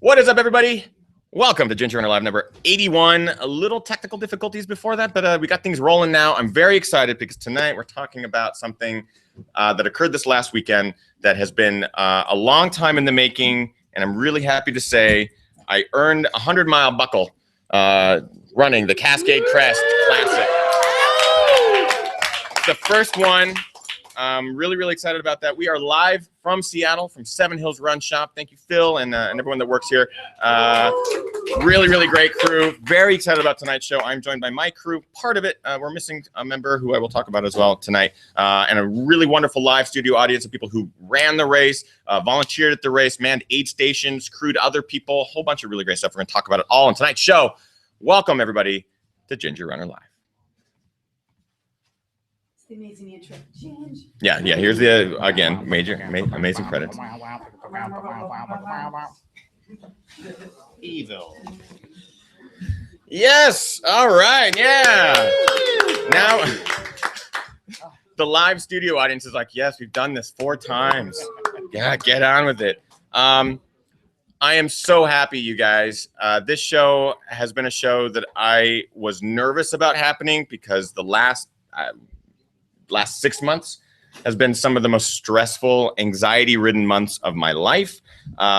What is up, everybody? Welcome to Ginger Runner Live number 81. A little technical difficulties before that, but we got things rolling now. I'm very excited because tonight we're talking about something that occurred this last weekend that has been a long time in the making, and I'm really happy to say I earned a 100-mile buckle running the Cascade Crest Classic. The first one. I'm really excited about that. We are live from Seattle, from Seven Hills Run Shop. Thank you, Phil, and everyone that works here. Really great crew. Very excited about tonight's show. I'm joined by my crew. Part of it, we're missing a member who I will talk about as well tonight, and a really wonderful live studio audience of people who ran the race, volunteered at the race, manned aid stations, crewed other people, a whole bunch of really great stuff. We're going to talk about it all on tonight's show. Welcome, everybody, to Ginger Runner Live. Amazing intro. Yeah. Here's the again amazing credits. Evil. Yes. All right. Yeah. Now the live studio audience is like, yes, we've done this 4 times. Yeah, get on with it. I am so happy, you guys. This show has been a show that I was nervous about happening because the last 6 months has been some of the most stressful, anxiety-ridden months of my life,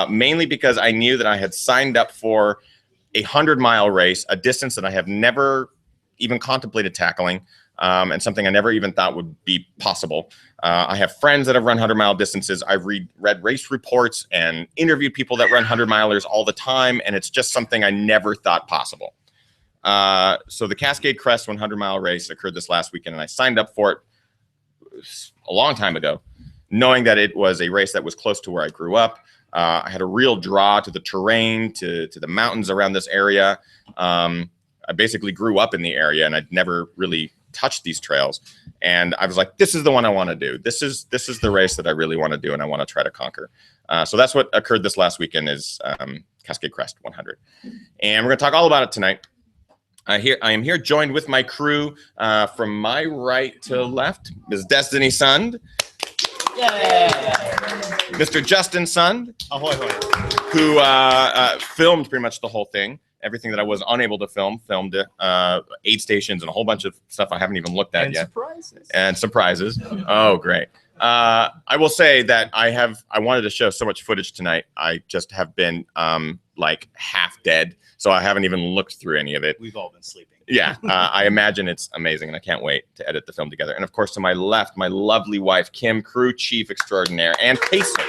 mainly because I knew that I had signed up for a 100-mile race, a distance that I have never even contemplated tackling, and something I never even thought would be possible. I have friends that have run 100-mile distances. I've read race reports and interviewed people that run 100-milers all the time, and it's just something I never thought possible. So the Cascade Crest 100-mile race occurred this last weekend, and I signed up for it a long time ago, knowing that it was a race that was close to where I grew up. I had a real draw to the terrain, to the mountains around this area. I basically grew up in the area, and I'd never really touched these trails. And I was like, this is the one I want to do. This is the race that I really want to do, and I want to try to conquer. So that's what occurred this last weekend is Cascade Crest 100. And we're going to talk all about it tonight. I am here joined with my crew from my right to left, Ms. Destiny Sund. Yeah. Mr. Justin Sund. Ahoy, hoy. Who filmed pretty much the whole thing. Everything that I was unable to film, filmed it. Aid stations and a whole bunch of stuff I haven't even looked at yet. And surprises. Oh, great. I will say that I wanted to show so much footage tonight. I just have been like half dead. So I haven't even looked through any of it. We've all been sleeping. Yeah, I imagine it's amazing, and I can't wait to edit the film together. And of course, to my left, my lovely wife, Kim, crew chief extraordinaire and pacer.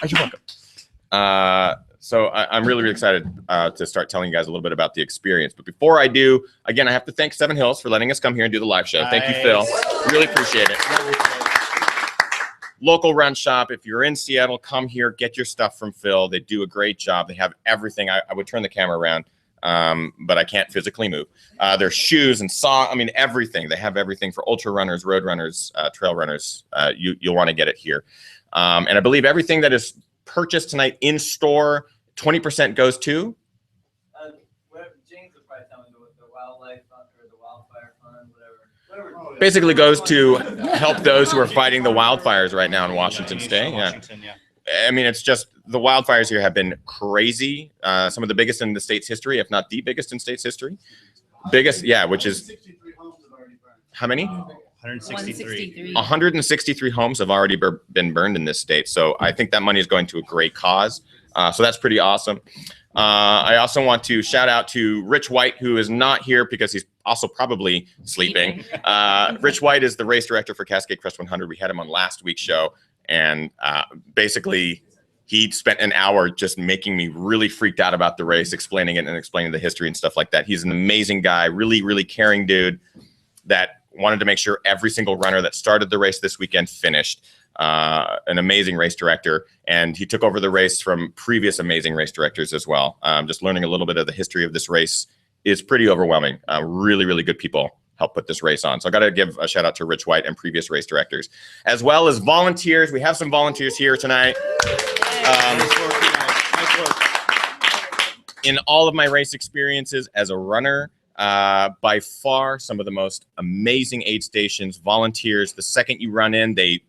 You're welcome. So I'm really excited to start telling you guys a little bit about the experience. But before I do, again, I have to thank Seven Hills for letting us come here and do the live show. Thank you, Phil. Really appreciate it. Local run shop. If you're in Seattle, come here, get your stuff from Phil. They do a great job. They have everything. I would turn the camera around, but I can't physically move. Their shoes and everything. They have everything for ultra runners, road runners, trail runners. You'll want to get it here. And I believe everything that is purchased tonight in store, 20% goes to? James will probably tell me the wildlife fund or the wildfire fund, whatever. Basically goes to help those who are fighting the wildfires right now in Washington State. Yeah. I mean, it's just the wildfires here have been crazy. Some of the biggest in the state's history, if not the biggest in state's history. Biggest, yeah, which is how many? 163. 163 homes have already been burned in this state. So I think that money is going to a great cause. So that's pretty awesome. I also want to shout out to Rich White, who is not here because he's also probably sleeping. Rich White is the race director for Cascade Crest 100. We had him on last week's show. And basically, he spent an hour just making me really freaked out about the race, explaining it and explaining the history and stuff like that. He's an amazing guy, really caring dude that wanted to make sure every single runner that started the race this weekend finished. An amazing race director, and he took over the race from previous amazing race directors as well. Just learning a little bit of the history of this race is pretty overwhelming. Really good people helped put this race on. So I got to give a shout out to Rich White and previous race directors, as well as volunteers. We have some volunteers here tonight. In all of my race experiences as a runner, by far some of the most amazing aid stations, volunteers. The second you run in, they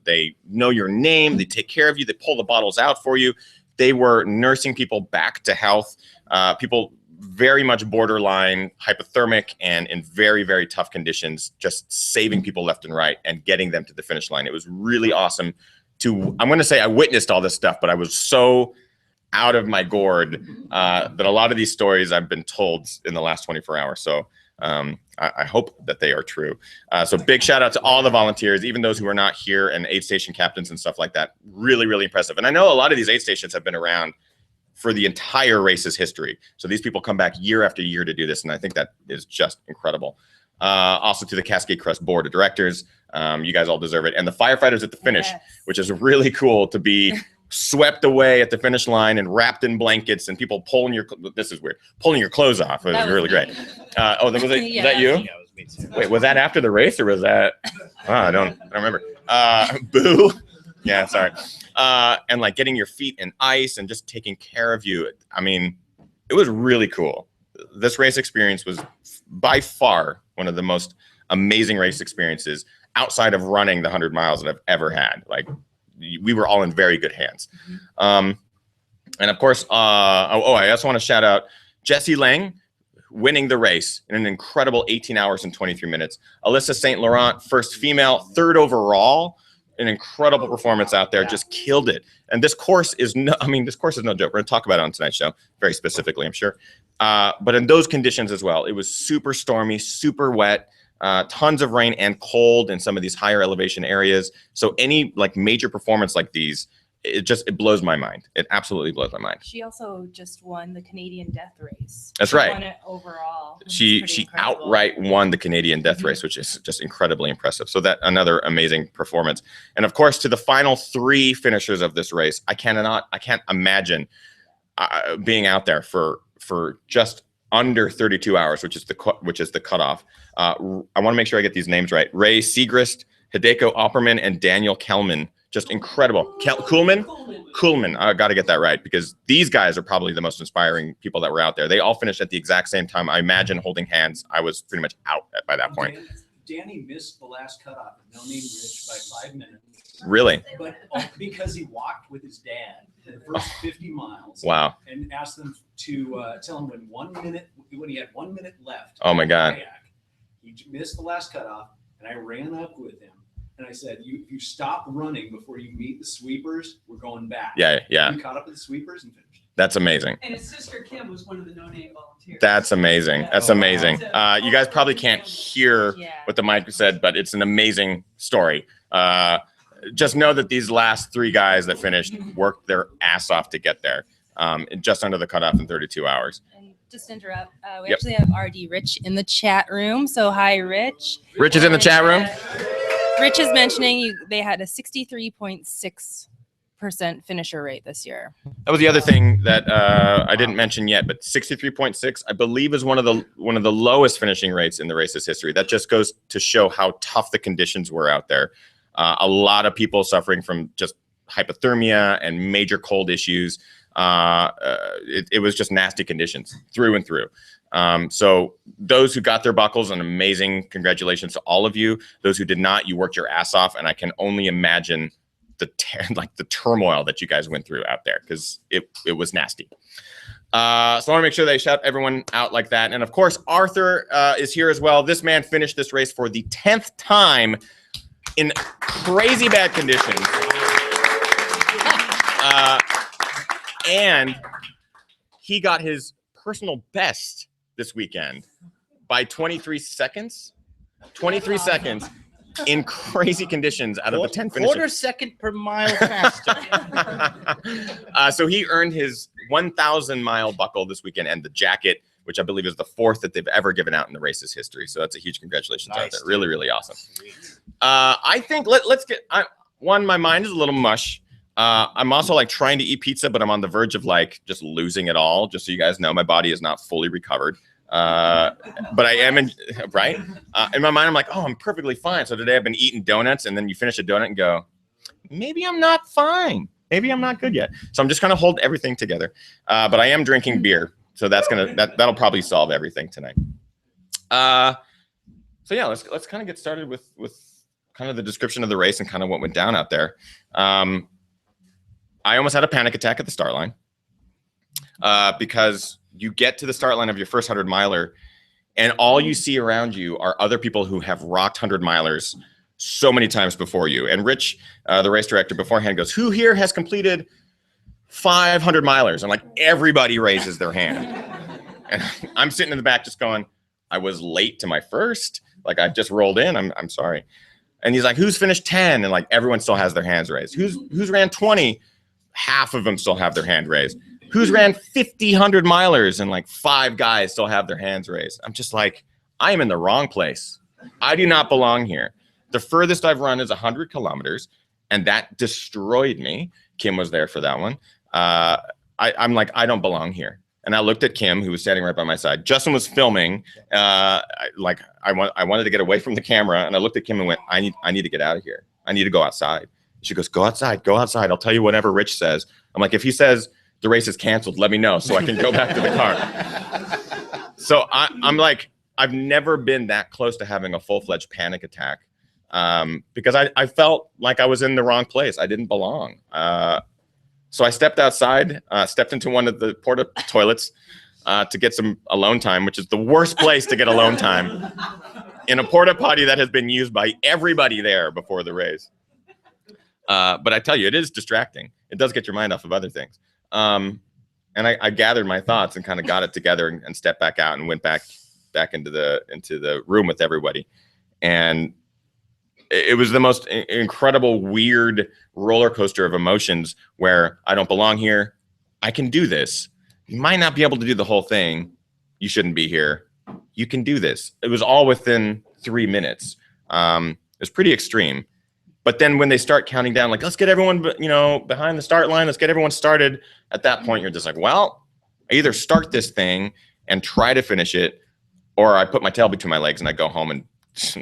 know your name, they take care of you, they pull the bottles out for you. they were nursing people back to health. People very much borderline hypothermic and in very, very tough conditions, just saving people left and right and getting them to the finish line. It was really awesome I'm going to say I witnessed all this stuff, but I was so out of my gourd that a lot of these stories I've been told in the last 24 hours. So I hope that they are true. So big shout out to all the volunteers, even those who are not here, and aid station captains and stuff like that. Really, really impressive. And I know a lot of these aid stations have been around for the entire race's history. So these people come back year after year to do this, and I think that is just incredible. Also to the Cascade Crest board of directors, you guys all deserve it. And the firefighters at the finish, which is really cool to be swept away at the finish line and wrapped in blankets and people pulling your, this is weird, pulling your clothes off. It was really great. Oh, was that you? Yeah, it was me too. Wait, was that after the race or was that, I don't remember. Boo. Yeah, sorry. And like getting your feet in ice and just taking care of you. I mean, it was really cool. This race experience was by far one of the most amazing race experiences outside of running the 100 miles that I've ever had. Like, we were all in very good hands. And of course, I also want to shout out Jessie Lang winning the race in an incredible 18 hours and 23 minutes. Alyssa St. Laurent, first female, third overall. An incredible performance out there, just killed it. And this course is no, this course is no joke. We're gonna talk about it on tonight's show, very specifically, I'm sure. But in those conditions as well, it was super stormy, super wet, tons of rain and cold in some of these higher elevation areas. So any like major performance like these, it blows my mind. It absolutely blows my mind. She also just won the Canadian Death Race. That's right. She won it overall. She outright won the Canadian Death Race, which is just incredibly impressive. So that another amazing performance. And of course, to the final three finishers of this race, I can't imagine being out there for just under 32 hours, which is the cutoff. I want to make sure I get these names right. Ray Segrist, Hideko Opperman, and Daniel Kelman. Just incredible. Kuhlman. I got to get that right because these guys are probably the most inspiring people that were out there. They all finished at the exact same time. I imagine holding hands. I was pretty much out by that point. Danny missed the last cutoff at No Name Rich by 5 minutes. Really? But because he walked with his dad the first 50 miles. Wow. And asked them to tell him when he had 1 minute left. Oh my God. He missed the last cutoff, and I ran up with him. And I said, you stop running before you meet the sweepers, we're going back. Yeah. We caught up with the sweepers and finished. That's amazing. And his sister Kim was one of the no-name volunteers. That's amazing. That's amazing. You guys probably can't hear what the mic said, but it's an amazing story. Just know that these last three guys that finished worked their ass off to get there, just under the cutoff in 32 hours. And just to interrupt, we actually have RD Rich in the chat room. So hi, Rich. Rich is in the chat room. Rich is mentioning they had a 63.6% finisher rate this year. That was the other thing that I didn't mention yet, but 63.6, I believe, is one of the lowest finishing rates in the race's history. That just goes to show how tough the conditions were out there. A lot of people suffering from just hypothermia and major cold issues. It was just nasty conditions through and through. So those who got their buckles, an amazing congratulations to all of you. Those who did not, you worked your ass off, and I can only imagine the turmoil that you guys went through out there because it was nasty. So I want to make sure they shout everyone out like that. And of course, Arthur is here as well. This man finished this race for the 10th time in crazy bad conditions. And he got his personal best this weekend by 23 seconds. 23 seconds in crazy conditions out of the 10 finishers. Quarter second per mile faster. So he earned his 1,000 mile buckle this weekend and the jacket, which I believe is the fourth that they've ever given out in the race's history. So that's a huge congratulations out there. Really, really awesome. I think let's get my mind is a little mush. I'm also like trying to eat pizza, but I'm on the verge of like just losing it all. Just so you guys know, my body is not fully recovered. But I am in my mind, I'm like, oh, I'm perfectly fine. So today I've been eating donuts, and then you finish a donut and go, maybe I'm not fine. Maybe I'm not good yet. So I'm just gonna hold everything together. But I am drinking beer, so that'll probably solve everything tonight. So yeah, let's kind of get started with kind of the description of the race and kind of what went down out there. I almost had a panic attack at the start line because you get to the start line of your first 100 miler and all you see around you are other people who have rocked 100 milers so many times before you. And Rich, the race director beforehand goes, who here has completed 500 milers? And like everybody raises their hand. And I'm sitting in the back just going, I was late to my first. Like I just rolled in. I'm sorry. And he's like, who's finished 10? And like everyone still has their hands raised. Who's ran 20? Half of them still have their hand raised. Who's ran 50 100 milers? And like 5 guys still have their hands raised. I'm just like, I am in the wrong place. I do not belong here. The furthest I've run is 100 kilometers, and that destroyed me. Kim was there for that one. I'm like, I don't belong here. And I looked at Kim, who was standing right by my side. Justin was filming. I wanted to get away from the camera, and I looked at Kim and went, I need to get out of here. I need to go outside. She goes, go outside, go outside. I'll tell you whatever Rich says. I'm like, if he says the race is canceled, let me know so I can go back to the car. So I'm like, I've never been that close to having a full-fledged panic attack because I felt like I was in the wrong place. I didn't belong. So I stepped outside, stepped into one of the porta toilets to get some alone time, which is the worst place to get alone time, in a porta potty that has been used by everybody there before the race. But I tell you, it is distracting. It does get your mind off of other things. And I gathered my thoughts and kind of got it together and stepped back out and went back into the room with everybody. And it was the most incredible, weird roller coaster of emotions where I don't belong here. I can do this. You might not be able to do the whole thing. You shouldn't be here. You can do this. It was all within 3 minutes. It was pretty extreme. But then when they start counting down, like, let's get everyone, behind the start line. Let's get everyone started. At that point, you're just like, well, I either start this thing and try to finish it, or I put my tail between my legs and I go home and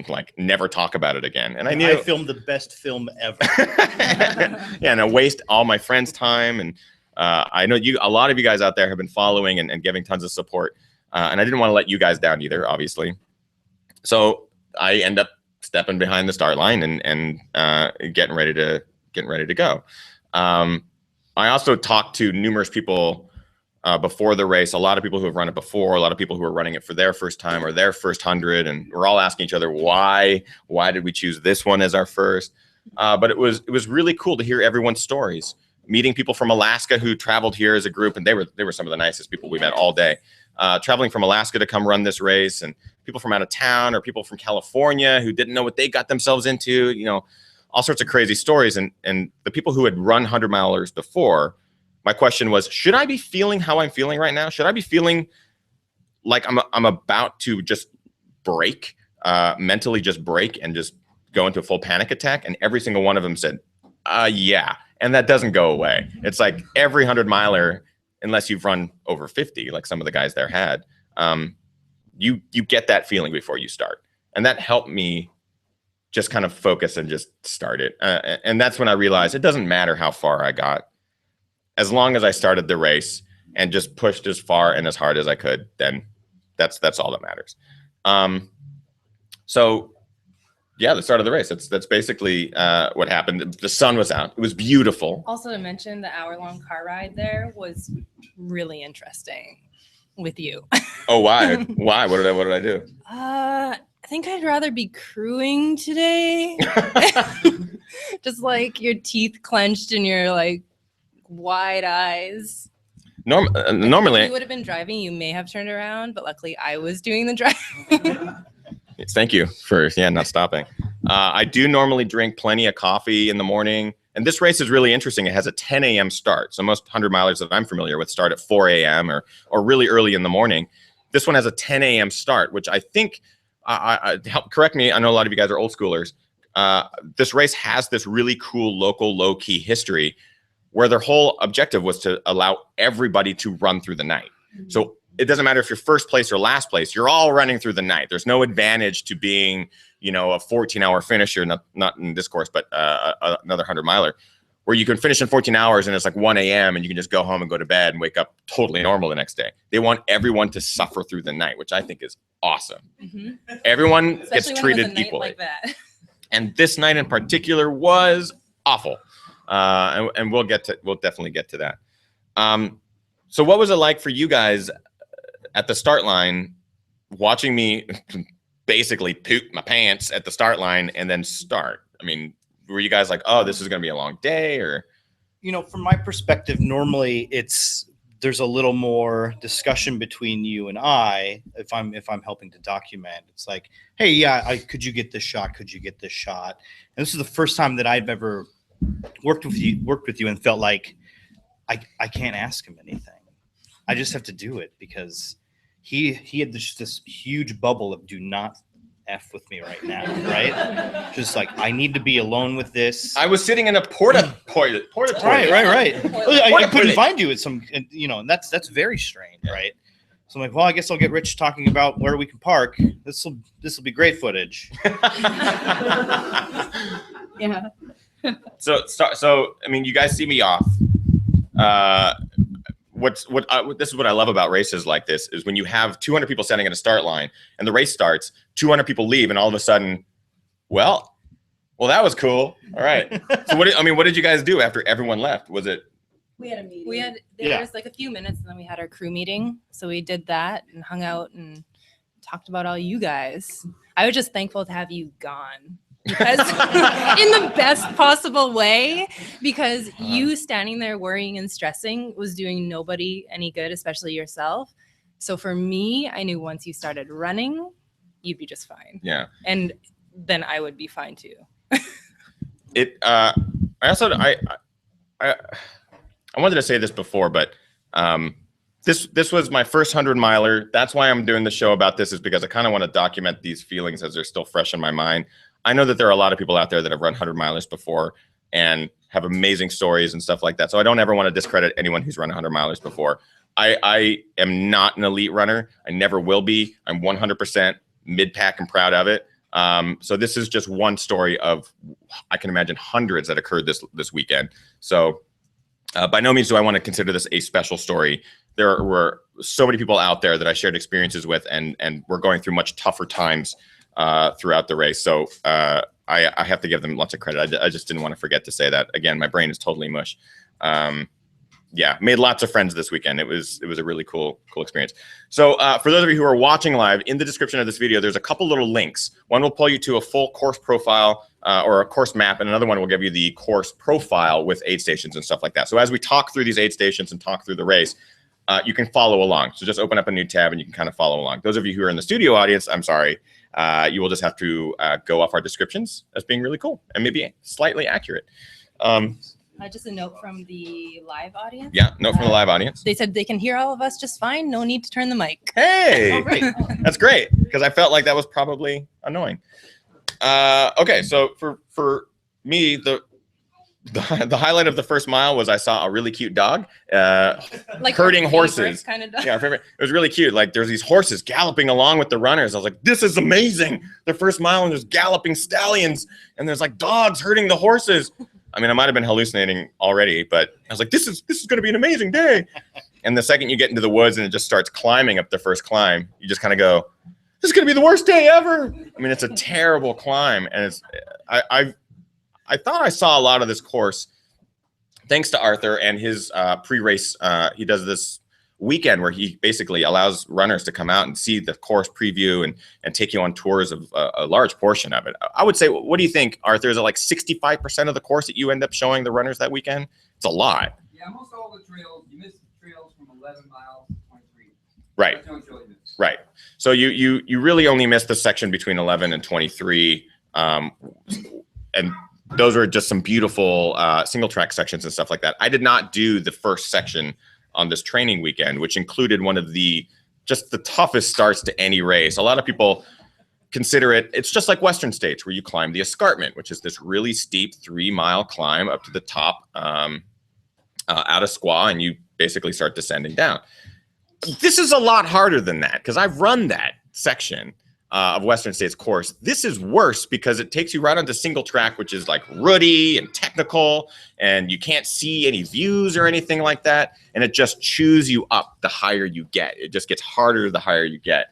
like never talk about it again. And I filmed the best film ever. Yeah, and I waste all my friends' time. And I know a lot of you guys out there have been following and giving tons of support. And I didn't want to let you guys down either, obviously. So I end up stepping behind the start line and getting ready to go. I also talked to numerous people before the race, a lot of people who have run it before, a lot of people who are running it for their first time or their first 100, and we're all asking each other why did we choose this one as our first? But it was really cool to hear everyone's stories, meeting people from Alaska who traveled here as a group, and they were some of the nicest people we met all day. Traveling from Alaska to come run this race, and people from out of town or people from California who didn't know what they got themselves into, all sorts of crazy stories. And the people who had run 100 milers before, my question was, should I be feeling how I'm feeling right now? Should I be feeling like I'm about to just break, mentally just break and just go into a full panic attack? And every single one of them said, yeah. And that doesn't go away. It's like every 100 miler, unless you've run over 50, like some of the guys there had, you get that feeling before you start. And that helped me just kind of focus and just start it. And that's when I realized it doesn't matter how far I got. As long as I started the race and just pushed as far and as hard as I could, then that's all that matters. So yeah, the start of the race, that's basically what happened. The sun was out. It was beautiful. Also to mention, the hour-long car ride there was really interesting with you. Oh, why? Why? What did I do? I think I'd rather be crewing today. Just like your teeth clenched and your like wide eyes. Normally, if you would have been driving, you may have turned around, but luckily I was doing the driving. Thank you for not stopping. I do normally drink plenty of coffee in the morning, and this race is really interesting. It has a 10 a.m. start, so most 100 milers that I'm familiar with start at 4 a.m. or really early in the morning. This one has a 10 a.m. start, which I think, help correct me, I know a lot of you guys are old schoolers. This race has this really cool local low-key history where their whole objective was to allow everybody to run through the night. So it doesn't matter if you're first place or last place, you're all running through the night. There's no advantage to being, a 14-hour finisher, not in this course, but another 100 miler, where you can finish in 14 hours and it's like 1 a.m. and you can just go home and go to bed and wake up totally normal the next day. They want everyone to suffer through the night, which I think is awesome. Mm-hmm. Everyone gets treated equally. Like that. And this night in particular was awful. and we'll definitely get to that. So what was it like for you guys at the start line, watching me basically poop my pants at the start line and then start? I mean, were you guys like, oh, this is going to be a long day? Or, You know, from my perspective, normally there's a little more discussion between you and I if I'm helping to document. It's like, hey, yeah, could you get this shot? Could you get this shot? And this is the first time that I've ever worked with you and felt like I can't ask him anything. I just have to do it because he had this huge bubble of do not F with me right now, right? Just like, I need to be alone with this. I was sitting in a porta toilet. Right. I couldn't toilet. find you at some, and that's very strange, right? So I'm like, well, I guess I'll get Rich talking about where we can park. This will be great footage. Yeah. So I mean, you guys see me off. This is what I love about races like this is when you have 200 people standing at a start line and the race starts, 200 people leave, and all of a sudden, well, that was cool. All right. So what did you guys do after everyone left? Was it? We had a meeting. There was like a few minutes, and then we had our crew meeting. So we did that and hung out and talked about all you guys. I was just thankful to have you gone. Because in the best possible way, because you standing there worrying and stressing was doing nobody any good, especially yourself. So for me, I knew once you started running, you'd be just fine. Yeah. And then I would be fine too. I wanted to say this before, but this was my first 100-miler. That's why I'm doing the show about this, is because I kind of want to document these feelings as they're still fresh in my mind. I know that there are a lot of people out there that have run 100-milers before and have amazing stories and stuff like that. So I don't ever want to discredit anyone who's run 100-milers before. I am not an elite runner. I never will be. I'm 100% mid-pack and proud of it. So this is just one story of, I can imagine, hundreds that occurred this weekend. So by no means do I want to consider this a special story. There were so many people out there that I shared experiences with, and we're going through much tougher times throughout the race. So I have to give them lots of credit. I just didn't want to forget to say that. Again, my brain is totally mush. Yeah, made lots of friends this weekend. It was a really cool experience. So for those of you who are watching live, in the description of this video, there's a couple little links. One will pull you to a full course profile or a course map, and another one will give you the course profile with aid stations and stuff like that. So as we talk through these aid stations and talk through the race, you can follow along. So just open up a new tab and you can kind of follow along. Those of you who are in the studio audience, I'm sorry. You will just have to go off our descriptions as being really cool and maybe slightly accurate. Just a note from the live audience. Yeah, note from the live audience. They said they can hear all of us just fine. No need to turn the mic. Hey, Oh, great. That's great, because I felt like that was probably annoying. Okay, so for me, the highlight of the first mile was I saw a really cute dog Like herding horses. Kind of dog. Yeah, it was really cute. Like, there's these horses galloping along with the runners. I was like, this is amazing. The first mile, and there's galloping stallions, and there's like dogs herding the horses. I mean, I might have been hallucinating already, but I was like, this is going to be an amazing day. And the second you get into the woods and it just starts climbing up the first climb, you just kind of go, this is going to be the worst day ever. I mean, it's a terrible climb. And I thought I saw a lot of this course thanks to Arthur and his pre-race. He does this weekend where he basically allows runners to come out and see the course preview and take you on tours of a large portion of it. I would say, what do you think, Arthur? Is it like 65% of the course that you end up showing the runners that weekend? It's a lot. Yeah, almost all the trails. You missed the trails from 11 miles to 23. Right. That's how much you really missed. Right. So you really only missed the section between 11 and 23. And those were just some beautiful single track sections and stuff like that. I did not do the first section on this training weekend, which included one of the toughest starts to any race. A lot of people consider it's just like Western States, where you climb the escarpment, which is this really steep 3-mile climb up to the top out of Squaw, and you basically start descending down. This is a lot harder than that, because I've run that section of Western States course. This is worse because it takes you right onto single track, which is like rooty and technical, and you can't see any views or anything like that. And it just chews you up the higher you get. It just gets harder the higher you get.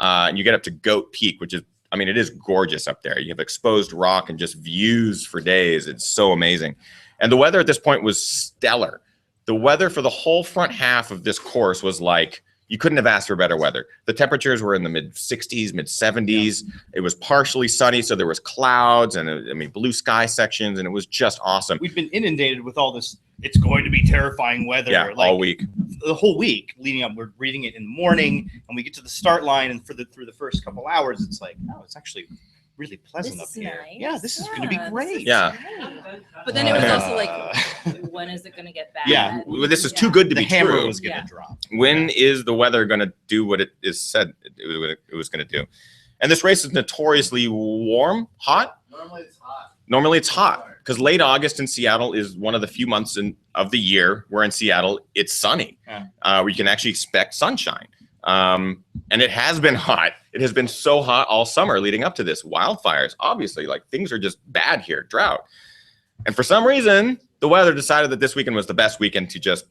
And you get up to Goat Peak, which is, I mean, it is gorgeous up there. You have exposed rock and just views for days. It's so amazing. And the weather at this point was stellar. The weather for the whole front half of this course was like, you couldn't have asked for better weather. The temperatures were in the mid 60s, mid 70s. Yeah. It was partially sunny, so there was clouds and blue sky sections, and it was just awesome. We've been inundated with all this. It's going to be terrifying weather. All week. The whole week leading up, we're reading it in the morning, and we get to the start line, and through the first couple hours, it's like, oh, it's actually really pleasant up here. Nice. Yeah, this is going to be great. Yeah. But then it was also like, when is it going to get bad? Yeah, well, this is too good to be true. The hammer was going to drop. When is the weather going to do what it is said it was going to do? And this race is notoriously warm, hot. Normally it's hot because late August in Seattle is one of the few months of the year where in Seattle it's sunny, where you can actually expect sunshine. And it has been hot. It has been so hot all summer leading up to this. Wildfires, obviously, like things are just bad here, drought. And for some reason, the weather decided that this weekend was the best weekend to just,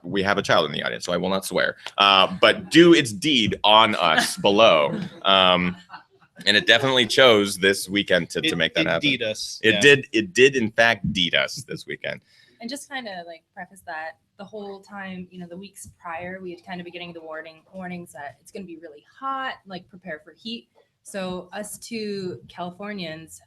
we have a child in the audience, so I will not swear, but do its deed on us below. And it definitely chose this weekend to make that happen. Deed us. It did in fact deed us this weekend. And just kind of like preface that the whole time, the weeks prior, we had kind of been getting the warnings that it's going to be really hot, like prepare for heat. So us two Californians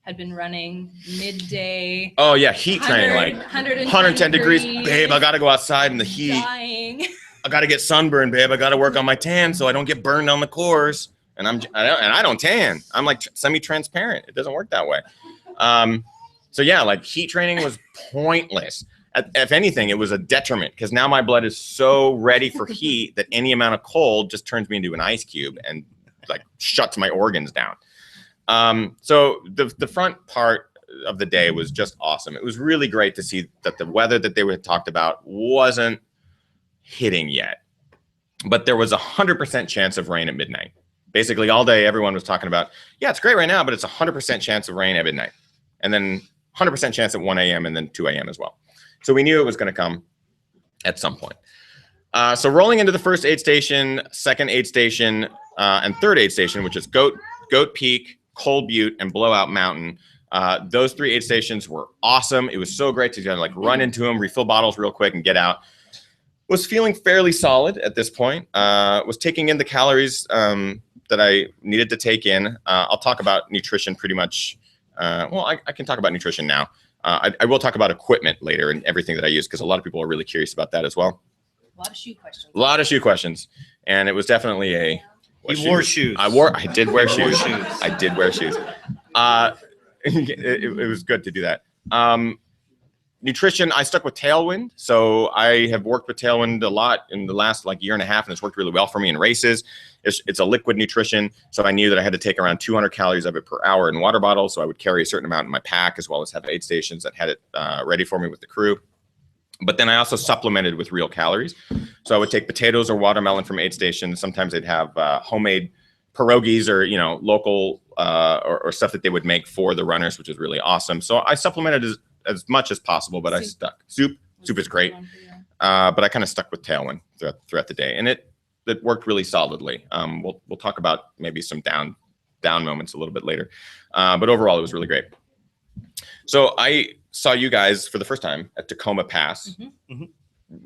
had been running midday. Oh yeah, heat training, like 110 degrees. Babe, I got to go outside in the heat. Dying. I got to get sunburned, babe. I got to work on my tan so I don't get burned on the course. And I don't tan. I'm like semi-transparent. It doesn't work that way. So yeah, like heat training was pointless. If anything, it was a detriment because now my blood is so ready for heat that any amount of cold just turns me into an ice cube and like shuts my organs down. So the front part of the day was just awesome. It was really great to see that the weather that they had talked about wasn't hitting yet, but there was 100% chance of rain at midnight. Basically all day, everyone was talking about, yeah, it's great right now, but it's 100% chance of rain at midnight. And then 100% chance at 1 a.m. and then 2 a.m. as well. So we knew it was going to come at some point. So rolling into the first aid station, second aid station, and third aid station, which is Goat Peak, Cold Butte, and Blowout Mountain. Those 3 aid stations were awesome. It was so great to kind of like run into them, refill bottles real quick, and get out. Was feeling fairly solid at this point. Was taking in the calories that I needed to take in. I'll talk about nutrition pretty much. I can talk about nutrition now. I will talk about equipment later and everything that I use because a lot of people are really curious about that as well. A lot of shoe questions. A lot of shoe questions. And it was definitely He wore shoes. I did wear shoes. I did wear shoes. It was good to do that. Nutrition, I stuck with Tailwind. So I have worked with Tailwind a lot in the last year and a half, and it's worked really well for me in races. It's a liquid nutrition. So I knew that I had to take around 200 calories of it per hour in water bottles. So I would carry a certain amount in my pack, as well as have aid stations that had it ready for me with the crew. But then I also supplemented with real calories. So I would take potatoes or watermelon from aid stations. Sometimes they'd have homemade pierogies or, local or stuff that they would make for the runners, which is really awesome. So I supplemented as much as possible, but I stuck. Soup is great. But I kind of stuck with Tailwind throughout the day. And it worked really solidly. We'll talk about maybe some down moments a little bit later. But overall, it was really great. So I saw you guys for the first time at Tacoma Pass. Mm-hmm.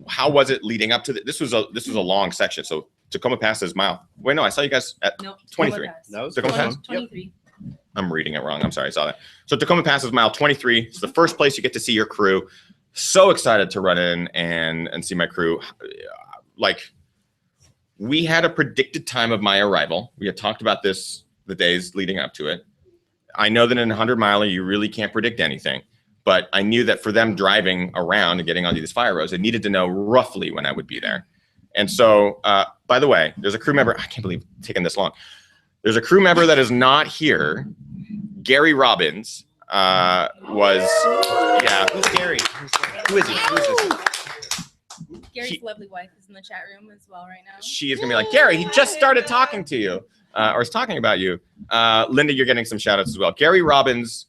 How was it leading up to this was a long section. So Tacoma Pass is mile. Wait, no, I saw you guys at 23. No, Tacoma Pass. 23. Yep. I'm reading it wrong. I'm sorry. I saw that. So Tacoma Pass is mile 23. It's the first place you get to see your crew. So excited to run in and see my crew. We had a predicted time of my arrival. We had talked about this the days leading up to it. I know that in a 100-miler, you really can't predict anything. But I knew that for them driving around and getting onto these fire roads, I needed to know roughly when I would be there. And so, by the way, there's a crew member. I can't believe it's taken this long. There's a crew member that is not here. Gary Robbins was, yeah. Who's Gary? Who is he? Who is this? Gary's lovely wife is in the chat room as well right now. She is going to be like, Gary, he just started talking to you or is talking about you. Linda, you're getting some shout outs as well. Gary Robbins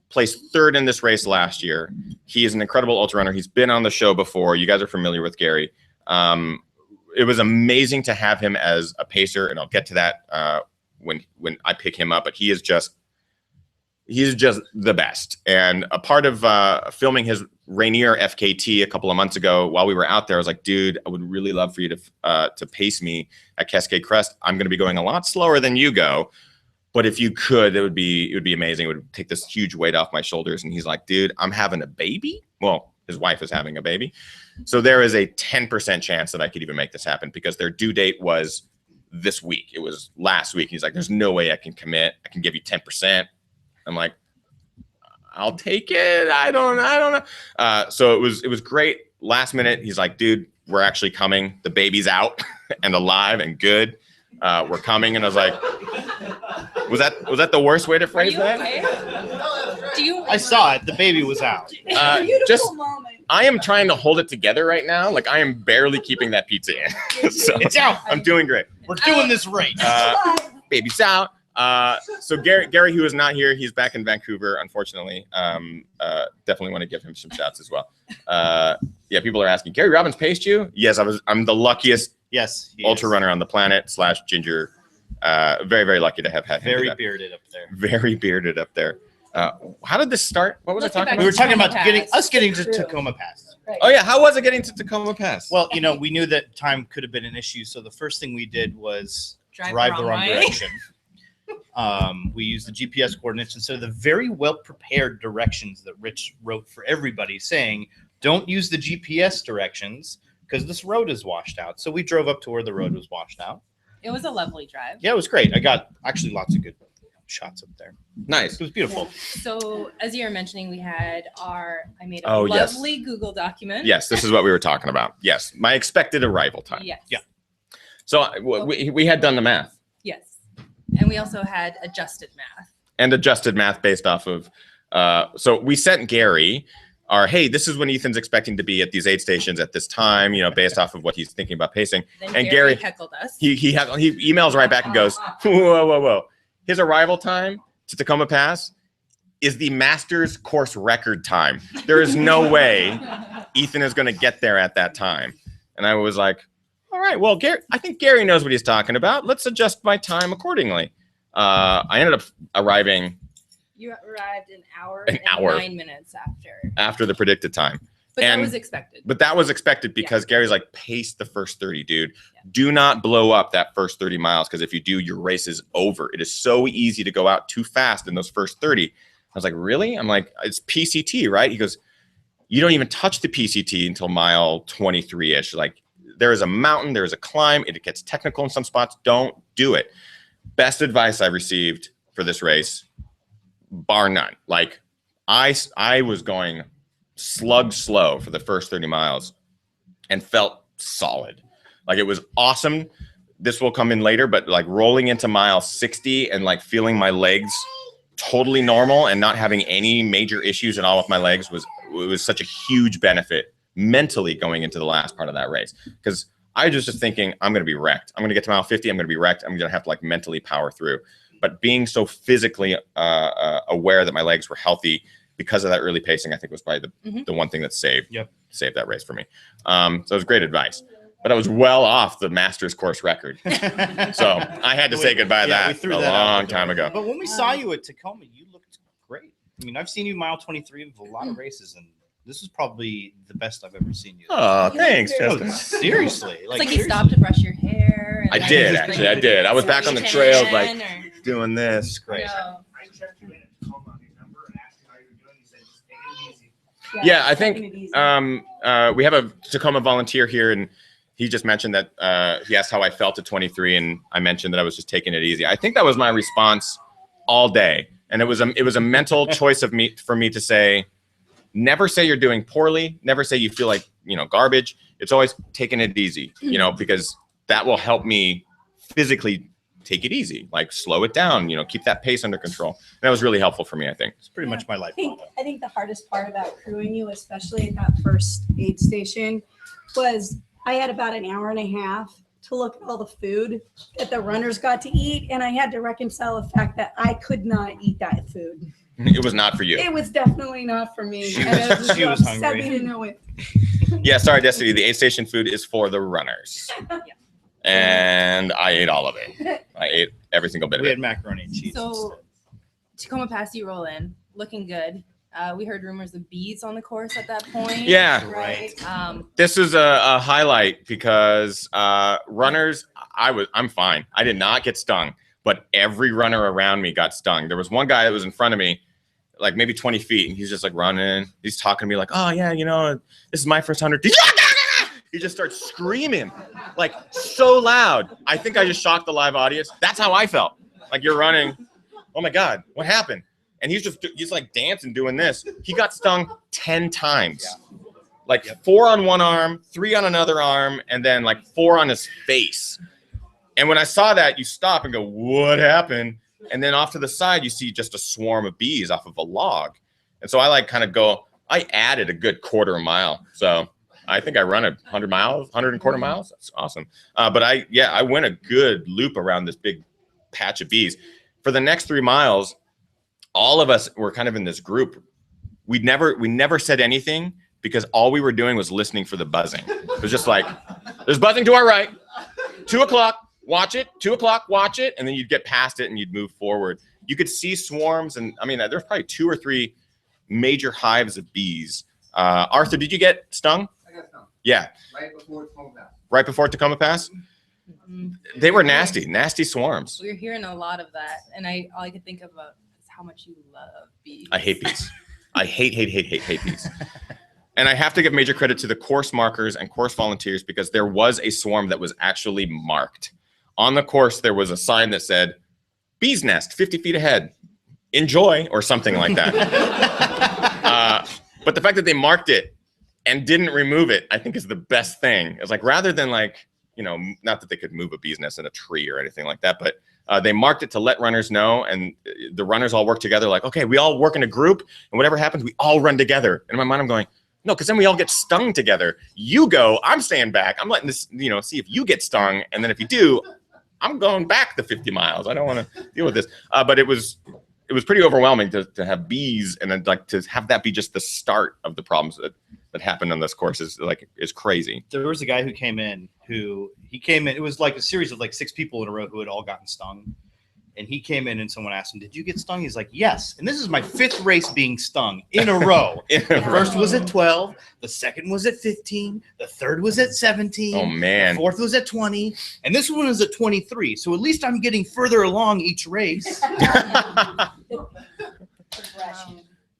placed 3rd in this race last year. He is an incredible ultra runner. He's been on the show before. You guys are familiar with Gary. It was amazing to have him as a pacer, and I'll get to that when I pick him up. But he is he's just the best. And a part of filming his Rainier FKT a couple of months ago, while we were out there, I was like, dude, I would really love for you to pace me at Cascade Crest. I'm going to be going a lot slower than you go, but if you could, it would be amazing. It would take this huge weight off my shoulders. And he's like, dude, I'm having a baby. Well, his wife is having a baby, so there is a 10% chance that I could even make this happen because their due date was this week. It was last week. He's like, there's no way I can commit. I can give you 10%. I'm like, I'll take it. I don't know. So it was great. Last minute, he's like, dude, we're actually coming. The baby's out and alive and good. We're coming. And I was like, was that the worst way to phrase that? I saw it. The baby was out. I am trying to hold it together right now. Like I am barely keeping that pizza in. So It's out. I'm doing great. We're doing this right. Baby's out. So Gary, who is not here, he's back in Vancouver, unfortunately. Definitely want to give him some shouts as well. Yeah, people are asking, Gary Robbins paced you? Yes, I'm the luckiest ultra runner on the planet / ginger. Very, very lucky to have had him. Very bearded up there. Very bearded up there. How did this start? What was I talking about? We were talking about getting to Tacoma Pass. Right. Oh yeah, how was it getting to Tacoma Pass? Well, we knew that time could have been an issue, so the first thing we did was Drive the the wrong wrong way. direction. We used the GPS coordinates instead of the very well prepared directions that Rich wrote for everybody, saying, "Don't use the GPS directions because this road is washed out." So we drove up to where the road was washed out. It was a lovely drive. Yeah, it was great. I got actually lots of good shots up there. Nice. It was beautiful. So as you were mentioning, I made a Oh, yes. lovely Google document. Yes, this is what we were talking about. Yes, my expected arrival time. Yes. Yeah. So we had done the math. Yes. And we also had adjusted math. And adjusted math based off of, so we sent Gary hey, this is when Ethan's expecting to be at these aid stations at this time, based off of what he's thinking about pacing. Then And Gary heckled us. He emails right back and goes, whoa. His arrival time to Tacoma Pass is the Masters course record time. There is no way Ethan is going to get there at that time. And I was like, all right, well, I think Gary knows what he's talking about. Let's adjust my time accordingly. I ended up arriving. You arrived an hour An and hour. 9 minutes After the predicted time. But And- that was expected. But that was expected because Gary's like, pace the first 30, dude. Yeah. Do not blow up that first 30 miles because if you do, your race is over. It is so easy to go out too fast in those first 30. I was like, really? I'm like, it's PCT, right? He goes, you don't even touch the PCT until mile 23-ish. Like, there is a mountain, there is a climb. It gets technical in some spots. Don't do it. Best advice I received for this race, bar none. Like, I was going slug slow for the first 30 miles and felt solid. Like, it was awesome. This will come in later, but like rolling into mile 60 and like feeling my legs totally normal and not having any major issues at all with my legs was such a huge benefit mentally going into the last part of that race. Because I was just thinking, I'm going to be wrecked. I'm going to get to mile 50. I'm going to be wrecked. I'm going to have to like mentally power through. But being so physically aware that my legs were healthy because of that early pacing, I think was probably the one thing that saved that race for me. So it was great advice. But I was well off the Masters course record. So I had to say goodbye to that a long time ago. But when we saw you at Tacoma, you looked great. I mean, I've seen you mile 23 of a lot of races, and this is probably the best I've ever seen you. Oh, thanks, No, Justin. seriously. It's like you stopped to brush your hair. I did, actually. I did. I was back on the trails, like doing this. Great. I checked you in at Tacoma on your number and asked you how you were doing. You said just take it easy. Yeah, I think we have a Tacoma volunteer here, and he just mentioned that he asked how I felt at 23, and I mentioned that I was just taking it easy. I think that was my response all day, and it was a mental choice for me to say, never say you're doing poorly, never say you feel like garbage. It's always taking it easy, because that will help me physically take it easy, like slow it down, keep that pace under control. And that was really helpful for me, I think. It's pretty much my life. I think the hardest part about crewing you, especially at that first aid station, was I had about an hour and a half to look at all the food that the runners got to eat, and I had to reconcile the fact that I could not eat that food. It was not for you. It was definitely not for me. She and it was- she was upset hungry. me to know it. Yeah, sorry, Destiny. The aid station food is for the runners. And I ate all of it. I ate every single bit of We it. had macaroni and cheese. So Tacoma Pass, you roll in, looking good. We heard rumors of bees on the course at that point. Yeah. Right. This is a highlight because runners, I'm fine. I did not get stung, but every runner around me got stung. There was one guy that was in front of me, like maybe 20 feet, and he's just like running. He's talking to me like, oh yeah, you know, this is my first 100. He just starts screaming like so loud. I think I just shocked the live audience. That's how I felt. Like, you're running. Oh my God, what happened? And he's like dancing, doing this. He got stung 10 times. Yeah. Like 4 on one arm, 3 on another arm, and then like 4 on his face. And when I saw that, you stop and go, what happened? And then off to the side, you see just a swarm of bees off of a log. And so I like kind of go, I added a good quarter mile. So I think I run 100 miles, 125 miles. That's awesome. But I went a good loop around this big patch of bees. For the next 3 miles, all of us were kind of in this group. We never said anything because all we were doing was listening for the buzzing. It was just like, there's buzzing to our right, 2 o'clock, watch it, 2 o'clock, watch it. And then you'd get past it and you'd move forward. You could see swarms. And I mean, there's probably 2 or 3 major hives of bees. Arthur, did you get stung? I got stung. Yeah. Right before Tacoma Pass. Right before Tacoma Pass? They were nasty swarms. We were hearing a lot of that. And all I could think about is how much you love bees. I hate bees. I hate bees. And I have to give major credit to the course markers and course volunteers because there was a swarm that was actually marked. On the course, there was a sign that said, bee's nest, 50 feet ahead. Enjoy, or something like that. But the fact that they marked it and didn't remove it, I think is the best thing. It's like, rather than like, you know, not that they could move a bee's nest in a tree or anything like that, but they marked it to let runners know, and the runners all work together like, okay, we all work in a group, and whatever happens, we all run together. And in my mind, I'm going, no, because then we all get stung together. You go, I'm staying back. I'm letting this, you know, see if you get stung. And then if you do, I'm going back the 50 miles. I don't want to deal with this. But it was pretty overwhelming to have bees, and then like to have that be just the start of the problems that happened on this course is crazy. There was a guy who came in. It was like a series of like 6 people in a row who had all gotten stung. And he came in and someone asked him, did you get stung? He's like, yes. And this is my 5th race being stung in a row. The first was at 12. The second was at 15. The third was at 17. Oh, man. The fourth was at 20. And this one is at 23. So at least I'm getting further along each race.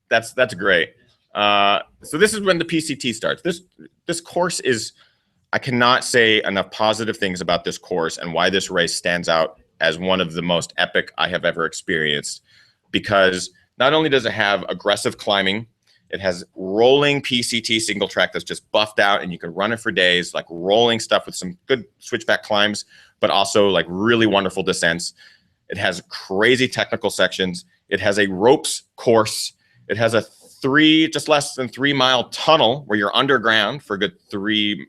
That's great. So this is when the PCT starts. This course is, I cannot say enough positive things about this course and why this race stands out as one of the most epic I have ever experienced, because not only does it have aggressive climbing, it has rolling PCT single track that's just buffed out and you can run it for days, like rolling stuff with some good switchback climbs, but also like really wonderful descents. It has crazy technical sections. It has a ropes course. It has a just less than 3 mile tunnel where you're underground for a good 30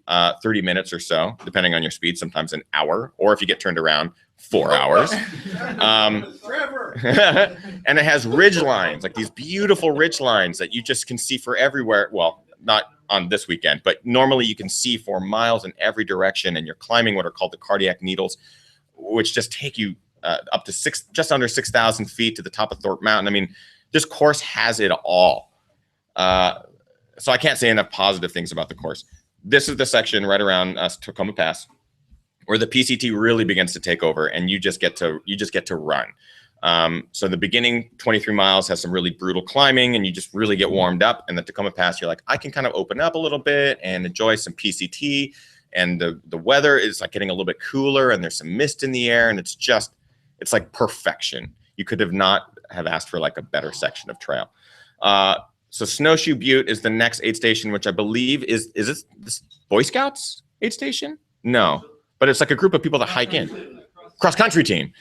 minutes or so, depending on your speed, sometimes an hour, or if you get turned around, 4 hours. And it has ridge lines, like these beautiful ridge lines that you just can see for everywhere. Well, not on this weekend, but normally you can see for miles in every direction, and you're climbing what are called the cardiac needles, which just take you up to just under 6,000 feet to the top of Thorpe Mountain. I mean, this course has it all. So I can't say enough positive things about the course. This is the section right around Tacoma Pass where the PCT really begins to take over, and you just get to run. So the beginning 23 miles has some really brutal climbing, and you just really get warmed up. And the Tacoma Pass, you're like, I can kind of open up a little bit and enjoy some PCT. And the weather is like getting a little bit cooler, and there's some mist in the air, and it's like perfection. You could not have asked for like a better section of trail. So Snowshoe Butte is the next aid station, which I believe is this Boy Scouts aid station? No, but it's like a group of people that hike in. Cross country team,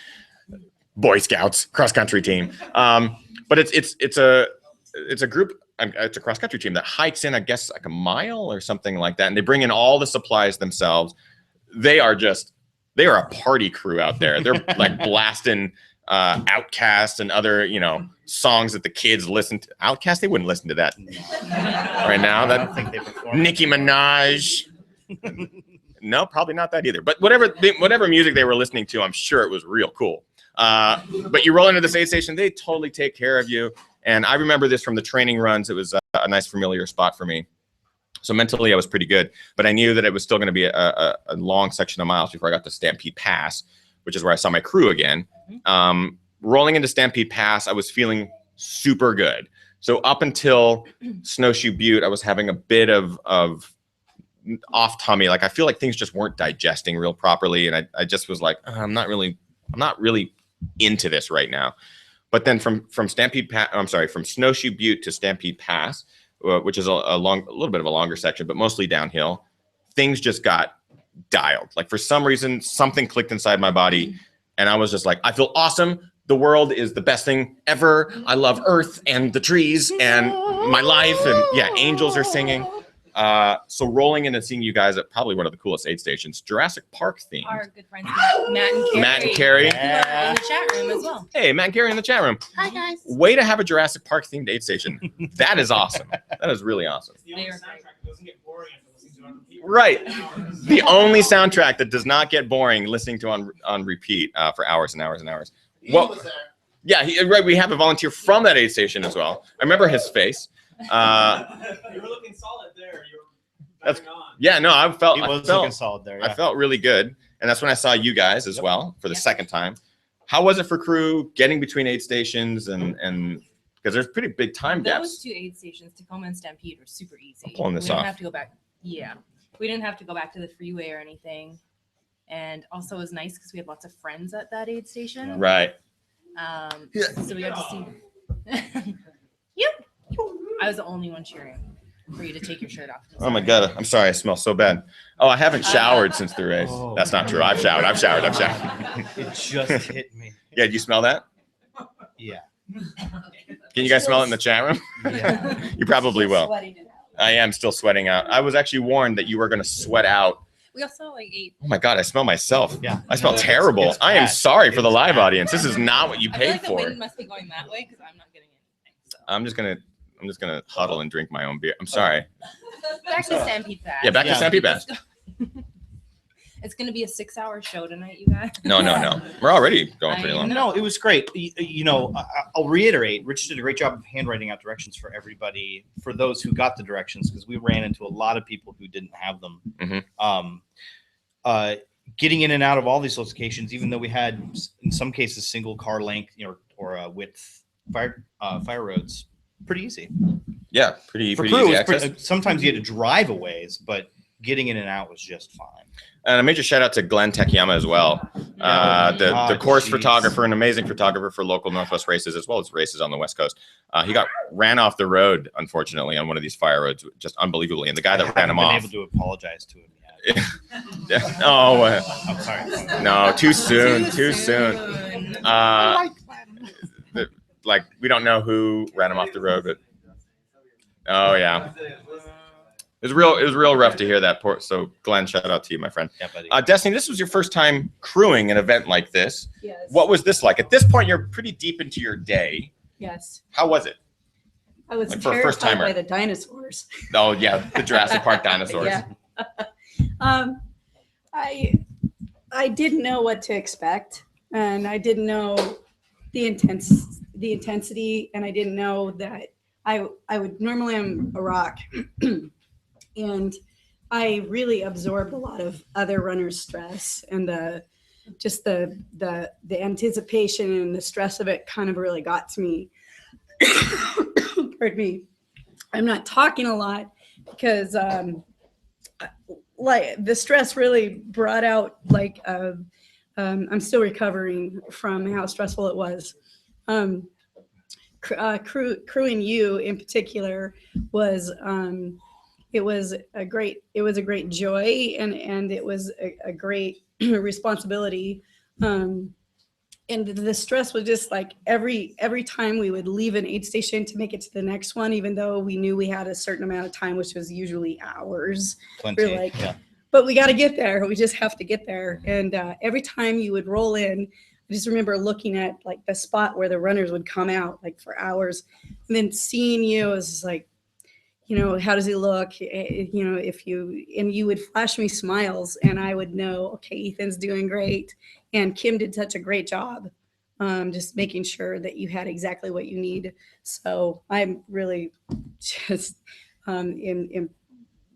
Boy Scouts cross country team. But it's a group. It's a cross country team that hikes in, I guess, like a mile or something like that, and they bring in all the supplies themselves. They are a party crew out there. They're like blasting Outkast and other, songs that the kids listen to. Outkast, they wouldn't listen to that right now. I don't think they perform. Nicki Minaj. No, probably not that either. But whatever music they were listening to, I'm sure it was real cool. But you roll into this aid station, they totally take care of you. And I remember this from the training runs. It was a nice familiar spot for me. So mentally I was pretty good, but I knew that it was still going to be a long section of miles before I got to Stampede Pass, which is where I saw my crew again. Rolling into Stampede Pass, I was feeling super good. So up until Snowshoe Butte, I was having a bit of off tummy. Like I feel like things just weren't digesting real properly. And I just was like, I'm not really into this right now. But then from Snowshoe Butte to Stampede Pass, which is a little bit of a longer section, but mostly downhill, things just got dialed. Like for some reason, something clicked inside my body and I was just like, I feel awesome. The world is the best thing ever. I love Earth and the trees and my life. And yeah, angels are singing. So rolling in and seeing you guys at probably one of the coolest aid stations, Jurassic Park themed. Our good friends Matt and Carrie. Matt and Carrie. Who are in the chat room as well. Hey, Matt and Carrie in the chat room. Hi guys. Way to have a Jurassic Park themed aid station. That is awesome. That is really awesome. It's the only soundtrack that doesn't get boring after listening to it on repeat. Right. The only soundtrack that does not get boring listening to on repeat for hours and hours and hours. Well, yeah, right. We have a volunteer from that aid station as well. I remember his face. You were looking solid there. You were That's- bang on. Yeah, no, I felt looking solid there. I Yeah. felt really good. And that's when I saw you guys as well for the second time. How was it for crew getting between aid stations and because there's pretty big time Those gaps? 2 aid stations, Tacoma and Stampede, were super easy. I'm pulling this we didn't off. have to go back. Yeah, we didn't have to go back to the freeway or anything. And also, it was nice because we had lots of friends at that aid station. Right. So we got to see. Yep. I was the only one cheering for you to take your shirt off. Oh my God. I'm sorry. I smell so bad. Oh, I haven't showered since the race. Oh. That's not true. I've showered. It just hit me. Yeah. Do you smell that? Yeah. Can you guys smell it in the chat room? Yeah. You probably will. Sweating it out. I am still sweating out. I was actually warned that you were going to sweat out. We also ate. Oh my God. I smell myself. Yeah. I smell No, it's- terrible. it's I am bad. sorry for the It's live bad. audience. This is not what you I feel paid like the for. wind must be going that way because I'm not getting anything. So. I'm just gonna huddle and drink my own beer. I'm sorry. Back to Stampede Pass. Yeah, back to Yeah. Stampede Pass. It's going to be a 6-hour show tonight, you guys. No. We're already going pretty I long. No, it was great. I'll reiterate, Rich did a great job of handwriting out directions for everybody, for those who got the directions, because we ran into a lot of people who didn't have them. Mhm. Getting in and out of all these locations, even though we had, in some cases, single car length, or width fire roads, pretty easy. Yeah, pretty For easy crew, it was access. sometimes you had to drive a ways, but getting in and out was just fine. And a major shout out to Glenn Tekiyama as well. The course geez. photographer, an amazing photographer for local Northwest races as well as races on the West Coast. He got ran off the road, unfortunately, on one of these fire roads, just unbelievably. And the guy that ran him been off. able to apologize to him yet. Oh, I'm sorry. no, too soon. Too soon. Like we don't know who ran him off the road, but oh yeah, it was real rough to hear that. So Glenn, shout out to you, my friend. Yeah, buddy. Destiny, this was your first time crewing an event like this. Yes. What was this like? At this point, you're pretty deep into your day. Yes. How was it? I was Like for a terrified first-timer. by the dinosaurs. Oh yeah, the Jurassic Park dinosaurs. Yeah. I didn't know what to expect, and I didn't know the intensity, and I didn't know that I would normally I'm a rock, and I really absorbed a lot of other runners' stress and the anticipation and the stress of it kind of really got to me. Pardon me. I'm not talking a lot because like the stress really brought out I'm still recovering from how stressful it was. Crewing you in particular was it was a great joy and it was a great responsibility. And the stress was just like every time we would leave an aid station to make it to the next one, even though we knew we had a certain amount of time, which was usually hours. Plenty. We're like, Yeah. but we got to get there. We just have to get there. And every time you would roll in, I just remember looking at like the spot where the runners would come out like for hours, and then seeing you was just like, how does he look? You would flash me smiles and I would know, okay, Ethan's doing great. And Kim did such a great job just making sure that you had exactly what you need. So I'm really just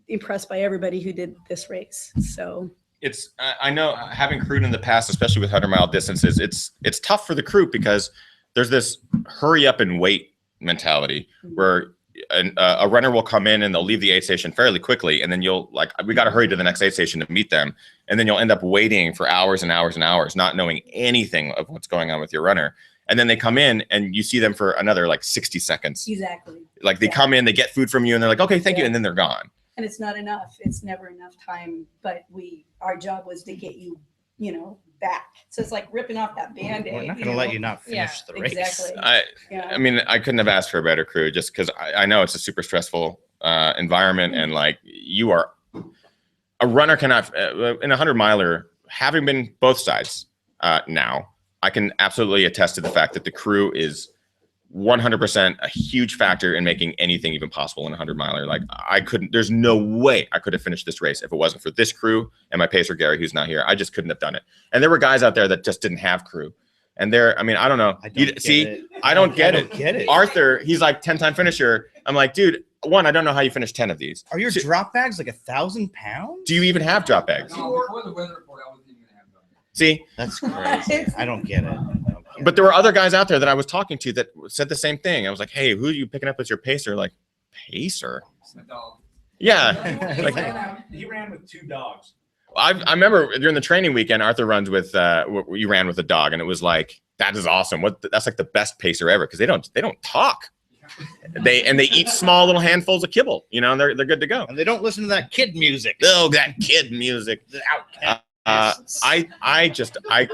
impressed by everybody who did this race. So It's I know having crewed in the past, especially with 100-mile distances, it's tough for the crew because there's this hurry up and wait mentality where a runner will come in and they'll leave the aid station fairly quickly, and then you'll like, we got to hurry to the next aid station to meet them, and then you'll end up waiting for hours and hours and hours, not knowing anything of what's going on with your runner. And then they come in and you see them for another like 60 seconds. exactly. Like they come in, they get food from you, and they're like, okay, thank you, and then they're gone. And it's not enough. It's never enough time. But our job was to get you, back. So it's like ripping off that Band-Aid. We're not going to let you not finish the race. Exactly. I mean, I couldn't have asked for a better crew, just because I know it's a super stressful environment, and like you are a runner cannot in a 100-miler, having been both sides now, I can absolutely attest to the fact that the crew is 100% a huge factor in making anything even possible in a 100-miler. Like there's no way I could have finished this race if it wasn't for this crew and my pacer, Gary, who's not here. I just couldn't have done it. And there were guys out there that just didn't have crew. And I mean, I don't know. I don't get it. Arthur, he's like 10-time finisher. I'm like, dude, I don't know how you finished 10 of these. Are your drop bags like 1,000 pounds? Do you even have drop bags? No, before the weather report, I wasn't even gonna have them. See? That's crazy. I don't get it. But there were other guys out there that I was talking to that said the same thing. I was like, hey, who are you picking up as your pacer? Like, pacer? It's my dog. Yeah. Like, He ran with 2 dogs. I remember during the training weekend, Arthur runs with, you ran with a dog, and it was like, that is awesome. That's like the best pacer ever, because they don't talk. They eat small little handfuls of kibble, and they're good to go. And they don't listen to that kid music. Oh, that kid music. The Outcasts. I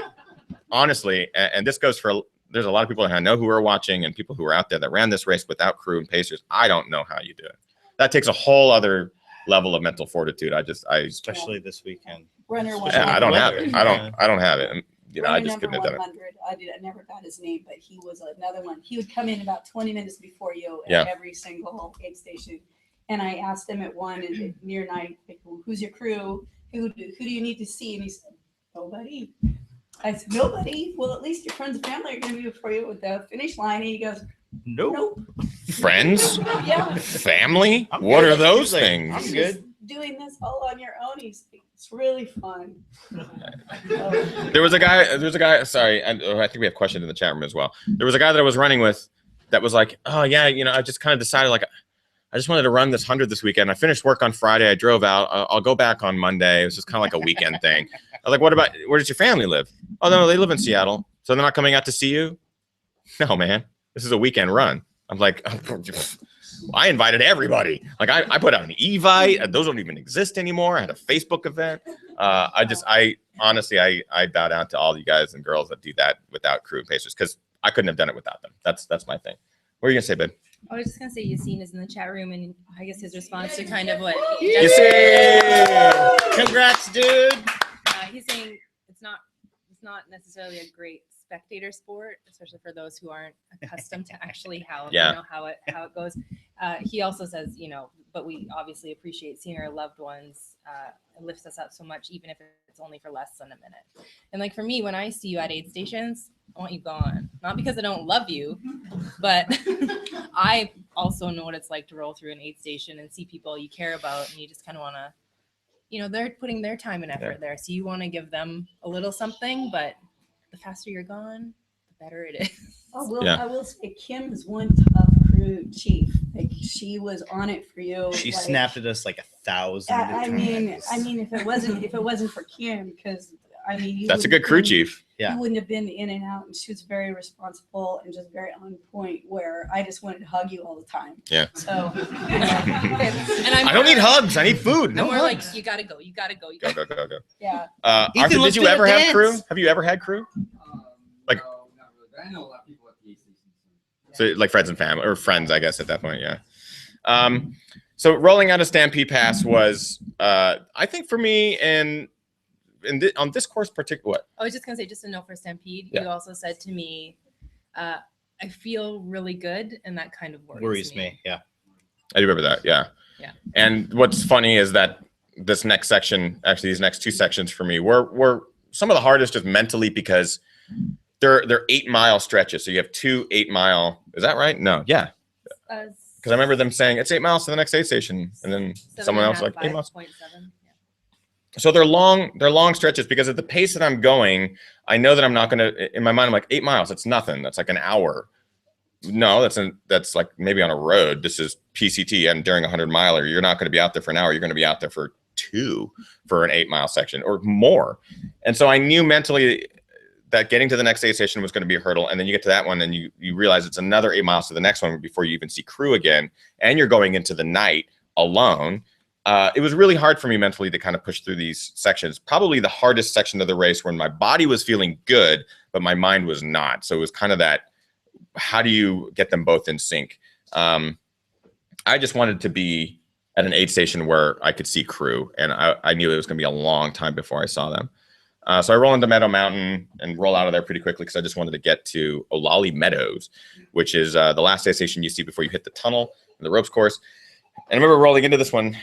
honestly, and this goes for, there's a lot of people that I know who are watching and people who are out there that ran this race without crew and pacers. I don't know how you do it. That takes a whole other level of mental fortitude. Especially this weekend. Runner one. Yeah, I don't have it. I don't have it. And, I just Runner couldn't have done it. 100. I never got his name, but he was another one. He would come in about 20 minutes before you at Yeah. every single aid station. And I asked him at one and near night, like, who's your crew? Who do you need to see? And he said, nobody. I said, nobody? Well, at least your friends and family are going to be before you at the finish line. And he goes, nope. Friends? Yeah. Family? I'm what good. are those He's like, things? I'm good. Doing this all on your own. It's really fun. There was a guy, sorry, I think we have questions in the chat room as well. There was a guy that I was running with that was like, oh yeah, I just kind of decided, like, I just wanted to run this 100 this weekend. I finished work on Friday. I drove out. I'll go back on Monday. It was just kind of like a weekend thing. I was like, where does your family live? Oh, no, they live in Seattle. So they're not coming out to see you? No, man. This is a weekend run. I'm like, I invited everybody. Like I put out an Evite. Those don't even exist anymore. I had a Facebook event. I honestly bow down to all you guys and girls that do that without crew and pacers, because I couldn't have done it without them. That's my thing. What are you gonna say, babe? I was just gonna say Yassine is in the chat room, and I guess his response to kind of what Congrats, dude. He's saying it's not necessarily a great spectator sport, especially for those who aren't accustomed to actually how it goes. He also says, but we obviously appreciate seeing our loved ones. It lifts us up so much, even if it's only for less than a minute. And like for me, when I see you at aid stations, I want you gone. Not because I don't love you, but I also know what it's like to roll through an aid station and see people you care about, and you just kind of want to, they're putting their time and effort there. So you want to give them a little something, but the faster you're gone, the better it is. I will say Kim is one tough crew chief. Like she was on it for you. She snapped at us like 1,000. I mean, if it wasn't for Kim, because that's a good crew chief. Yeah. You wouldn't have been in and out, and she was very responsible and just very on point, where I just wanted to hug you all the time. Yeah. So, and I don't need hugs. I need food. And we're like, you gotta go. You gotta go. Go. Yeah. Arthur, did you ever have crew? Have you ever had crew? Like, no, not really. But I know a lot of people at the aid station. So like friends and family, or friends, I guess at that point, yeah. So rolling out a Stampede Pass was, I think for me, on this course particular, what? I was just gonna say, just a note for Stampede. Yeah. You also said to me, I feel really good, and that kind of Worries me. Yeah. I do remember that. Yeah. Yeah. And what's funny is that this next section, actually these next two sections for me were some of the hardest just mentally, because They're 8-mile stretches. So you have 2 8-mile. Is that right? No. Yeah. Because I remember them saying it's 8 miles to the next aid station, and then someone else like 8 miles. 5.7. So they're long stretches because at the pace that I'm going, I know that I'm not going to. In my mind, I'm like 8 miles. That's nothing. That's like an hour. No, that's like maybe on a road. This is PCT, and during a 100-miler, you're not going to be out there for an hour. You're going to be out there for 2 for an 8-mile section or more. And so I knew mentally that getting to the next aid station was going to be a hurdle. And then you get to that one, and you realize it's another 8 miles to the next one before you even see crew again, and you're going into the night alone. It was really hard for me mentally to kind of push through these sections. Probably the hardest section of the race when my body was feeling good, but my mind was not. So it was kind of that, how do you get them both in sync? I just wanted to be at an aid station where I could see crew, and I knew it was going to be a long time before I saw them. So I roll into Meadow Mountain and roll out of there pretty quickly because I just wanted to get to Olali Meadows, which is the last aid station you see before you hit the tunnel and the ropes course. And I remember rolling into this one.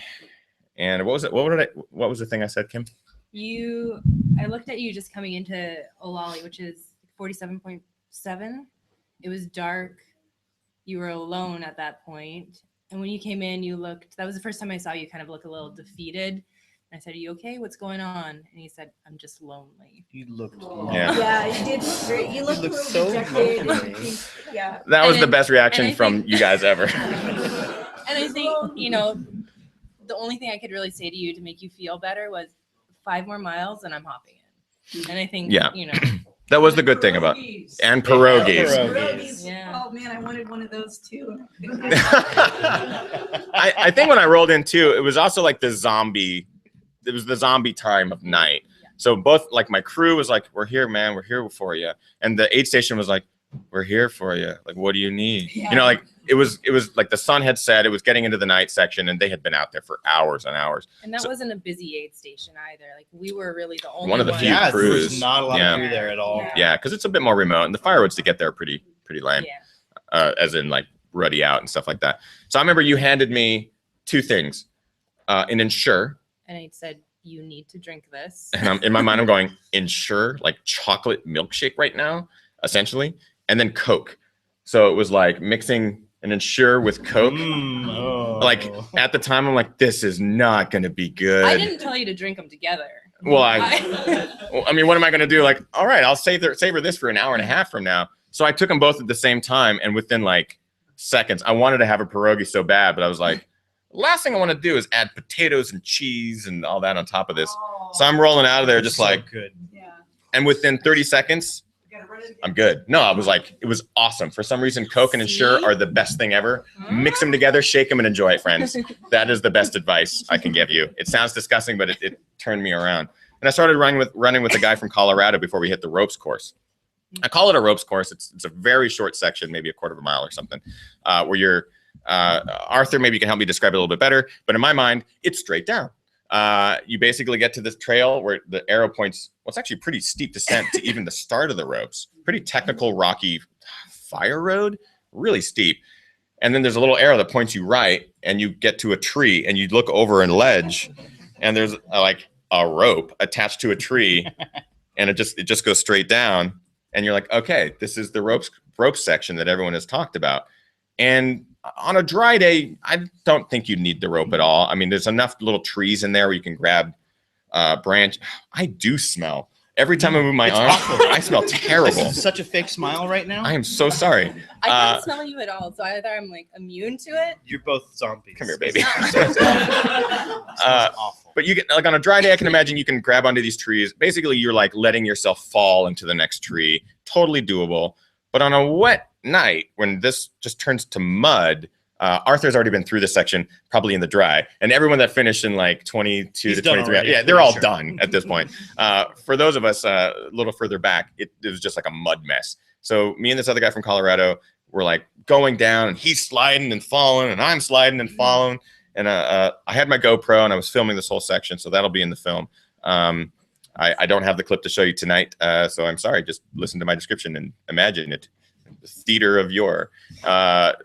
And what was it? What was the thing I said, Kim? I looked at you just coming into Olali, which is 47.7. It was dark. You were alone at that point. And when you came in, that was the first time I saw you kind of look a little defeated. And I said, "Are you okay? What's going on?" And he said, "I'm just lonely." You looked. Yeah, you did look great. You looked so dejected. motivated. Yeah. That was the best reaction from you guys ever. And I think, the only thing I could really say to you to make you feel better was 5 more miles and I'm hopping in. And I think, That was the good thing about and pierogies. Pierogies. Yeah. Oh man, I wanted one of those too. I think when I rolled in too, it was also like the zombie time of night. So both like my crew was like, "We're here, man. We're here for you," and the aid station was like, "We're here for you. Like, what do you need?" Yeah. Like it was like the sun had set. It was getting into the night section, and they had been out there for hours and hours. And that wasn't a busy aid station either. Like we were really the only One of the few There crews. was not a lot of crew there at all. Yeah, because it's a bit more remote, and the firewood's to get there pretty lame. Yeah. As in like ruddy out and stuff like that. So I remember you handed me 2 things, an Ensure. And I said, "You need to drink this." And in my mind, I'm going, Ensure, like chocolate milkshake right now, essentially, and then Coke. So it was like mixing an Ensure with Coke. Like at the time, I'm like, this is not going to be good. I didn't tell you to drink them together. Well, I mean, what am I going to do? Like, all right, I'll savor this for an hour and a half from now. So I took them both at the same time, and within like seconds, I wanted to have a pierogi so bad, but I was like, last thing I want to do is add potatoes and cheese and all that on top of this. So I'm rolling out of there just like, good. Yeah. and within 30 seconds, I'm good. No, I was like, it was awesome. For some reason, Coke and Ensure are the best thing ever. Mix them together, shake them, and enjoy it, friends. That is the best advice I can give you. It sounds disgusting, but it turned me around. And I started running with a guy from Colorado before we hit the ropes course. I call it a ropes course. It's a very short section, maybe a quarter of a mile or something, where you're Arthur, maybe you can help me describe it a little bit better. But in my mind, it's straight down. You basically get to this trail where the arrow points. Well, it's actually pretty steep descent to even the start of the ropes. Pretty technical, rocky fire road, really steep. And then there's a little arrow that points you right, and you get to a tree, and you look over a ledge, and there's like a rope attached to a tree, and it just goes straight down. And you're like, okay, this is the ropes section that everyone has talked about. And on a dry day, I don't think you need the rope at all. I mean, there's enough little trees in there where you can grab branch. I do smell. Every time I move my arm, I smell terrible. This is such a fake smile right now. I am so sorry. I don't smell you at all. So either I'm like immune to it. You're both zombies. Come here, baby. Awful. But you get like on a dry day, I can imagine you can grab onto these trees. Basically, you're like letting yourself fall into the next tree. Totally doable. But on a wet night, when this just turns to mud, Arthur's already been through this section, probably in the dry. And everyone that finished in like 22 to 23, already, they're all sure. done at this point. For those of us a little further back, it was just like a mud mess. So me and this other guy from Colorado were like going down, and he's sliding and falling, and I'm sliding and falling. And I had my GoPro, and I was filming this whole section, so that'll be in the film. I don't have the clip to show you tonight, so I'm sorry. Just listen to my description and imagine it. The theater of yore.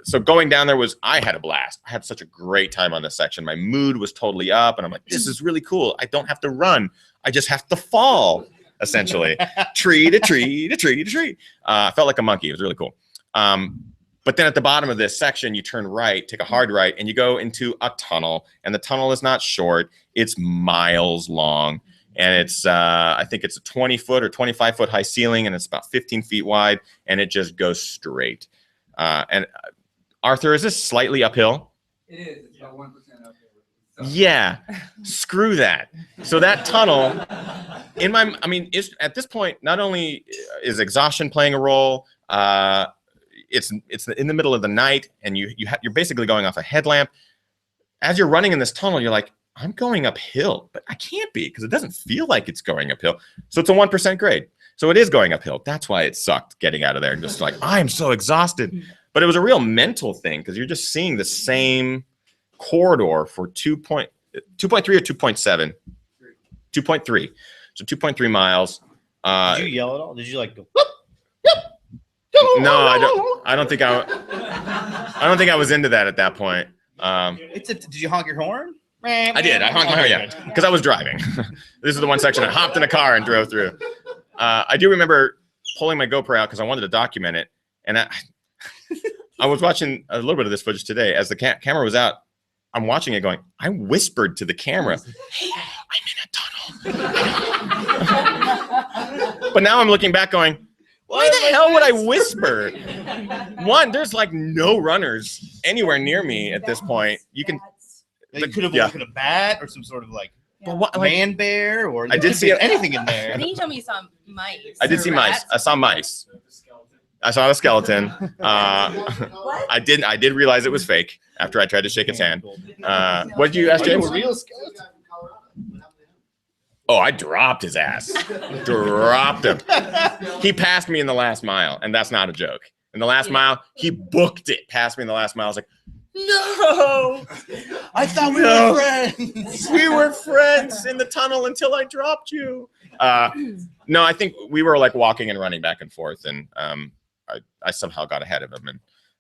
So going down there I had a blast. I had such a great time on this section. My mood was totally up, and I'm like, this is really cool. I don't have to run. I just have to fall. essentially. Tree to tree to tree to tree. I felt like a monkey. It was really cool. But then at the bottom of this section, you turn right, take a hard right, and you go into a tunnel. And the tunnel is not short. It's miles long. And it's, I think it's a 20-foot or 25-foot high ceiling, and it's about 15 feet wide, and it just goes straight. And Arthur, is this slightly uphill? It is. It's about 1% uphill. So. Yeah, screw that. So that tunnel, at this point, not only is exhaustion playing a role, it's in the middle of the night, and you're basically going off a headlamp. As you're running in this tunnel, you're like, I'm going uphill, but I can't be because it doesn't feel like it's going uphill. So it's a 1% grade. So it is going uphill. That's why it sucked getting out of there. Just like, I'm so exhausted. But it was a real mental thing because you're just seeing the same corridor for 2.3 or 2.7. 2.3. So 2.3 miles. Did you yell at all? Did you like go? No, I don't think I was into that at that point. Did you honk your horn? I did. I honked my horn, yeah, because I was driving. This is the one section I hopped in a car and drove through. I do remember pulling my GoPro out because I wanted to document it, and I was watching a little bit of this footage today. As the camera was out, I'm watching it going, I whispered to the camera, hey, I'm in a tunnel. But now I'm looking back going, why the hell would I whisper? One, there's like no runners anywhere near me at this point. You can. You could have looked at a bat or some sort of like man bear, or I did see anything in there. I think you told me you saw mice. I did see mice. I saw mice. I saw a skeleton. I did realize it was fake after I tried to shake its hand. What did you ask, James? Oh, I dropped his ass. Dropped him. He passed me in the last mile, and that's not a joke. In the last mile, he booked it past me in the last mile. I was like, no, I thought we were friends. We were friends in the tunnel until I dropped you. No, I think we were like walking and running back and forth, and I somehow got ahead of him, and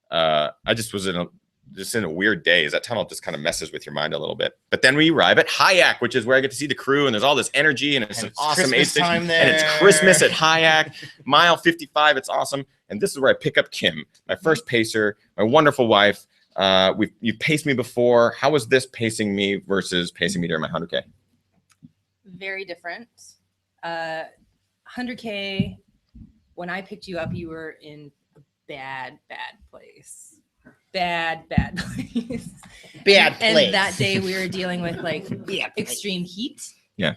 I just was in a weird daze. That tunnel just kind of messes with your mind a little bit. But then we arrive at Hyack, which is where I get to see the crew, and there's all this energy, and it's an awesome aid station, and it's Christmas at Hyack, mile 55. It's awesome, and this is where I pick up Kim, my first pacer, my wonderful wife. You've paced me before. How was this pacing me versus pacing me during my 100K? Very different. 100K, when I picked you up, you were in a bad place. Bad place. Bad place. And that day we were dealing with like extreme heat. Yeah.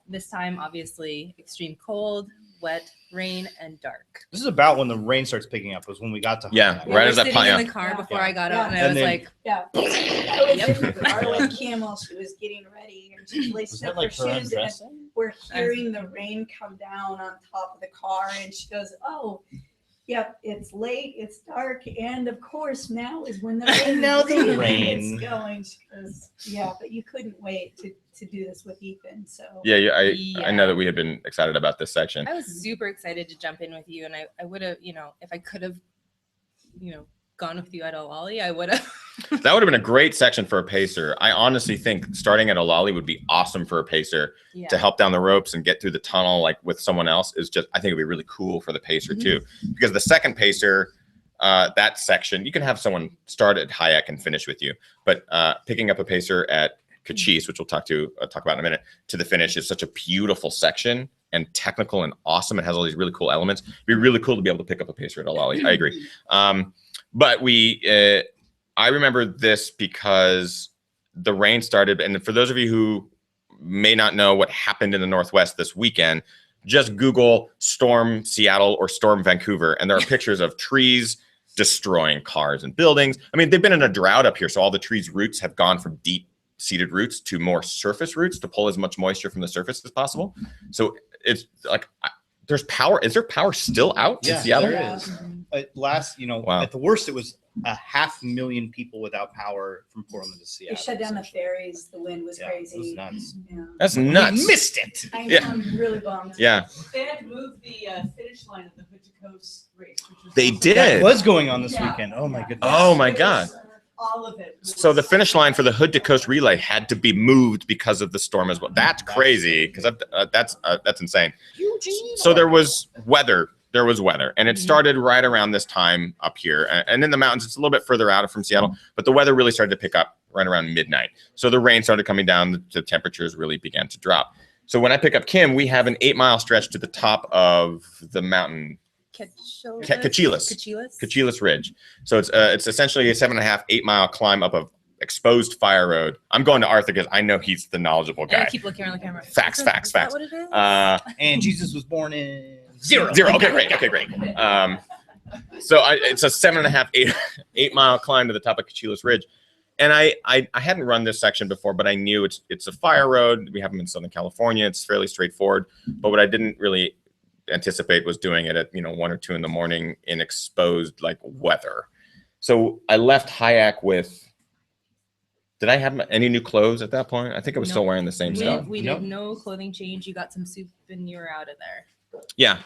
This time, obviously, extreme cold, wet, rain, and dark. This is about when the rain starts picking up. Was when we got to right as that sitting in the car before I got out, and I was like, I was in the car with Kim while she was getting ready, and she laced up her shoes, and we're hearing the rain come down on top of the car, and she goes, "Oh, yep, it's late, it's dark, and of course now is when the rain is going." She goes, "Yeah, but you couldn't wait to do this with Ethan." So I know that we had been excited about this section. I was super excited to jump in with you, and I would have, if I could have, gone with you at Olali, I would have. That would have been a great section for a pacer. I honestly think starting at Olali would be awesome for a pacer to help down the ropes and get through the tunnel like with someone else. I think it'd be really cool for the pacer too, because the second pacer, that section, you can have someone start at Hyack and finish with you, but picking up a pacer at Cochise, which we'll talk about in a minute, to the finish is such a beautiful section and technical and awesome. It has all these really cool elements. It'd be really cool to be able to pick up a pacer at Olali. I agree. But I remember this because the rain started, and for those of you who may not know what happened in the Northwest this weekend, just Google Storm Seattle or Storm Vancouver, and there are pictures of trees destroying cars and buildings. I mean, they've been in a drought up here, so all the trees' roots have gone from deep-seated roots to more surface roots to pull as much moisture from the surface as possible. So it's like there's power. Is there power still out in Seattle? There is. At the worst, it was 500,000 people without power from Portland to Seattle. They shut down the ferries. The wind was crazy. It was nuts. Yeah. That's nuts. We missed it. I'm really bummed. Yeah. They had to move the finish line of the Hood to Coast race. They did. That was going on this weekend. Oh my goodness. Oh my God. All of it. So the finish line for the Hood to Coast relay had to be moved because of the storm as well. That's crazy because that's insane. So there was weather. There was weather, and it started right around this time up here. And in the mountains, it's a little bit further out from Seattle, but the weather really started to pick up right around midnight. So the rain started coming down. The temperatures really began to drop. So when I pick up Kim, we have an 8-mile stretch to the top of the mountain. Cachilas Ridge. So it's essentially a 7.5, 8-mile climb up of exposed fire road. I'm going to Arthur because I know he's the knowledgeable guy. I keep looking around the camera. Facts. Is that what it is? And Jesus was born in zero. Okay, great. So it's a 7.5, 8-mile climb to the top of Cachilas Ridge. And I hadn't run this section before, but I knew it's a fire road. We have them in Southern California. It's fairly straightforward. But what I didn't really anticipate was doing it at 1 or 2 in the morning in exposed like weather. So I left Hayak with. Did I have any new clothes at that point? I think I was still wearing the same stuff. We did no clothing change. You got some soup and you were out of there. Yeah.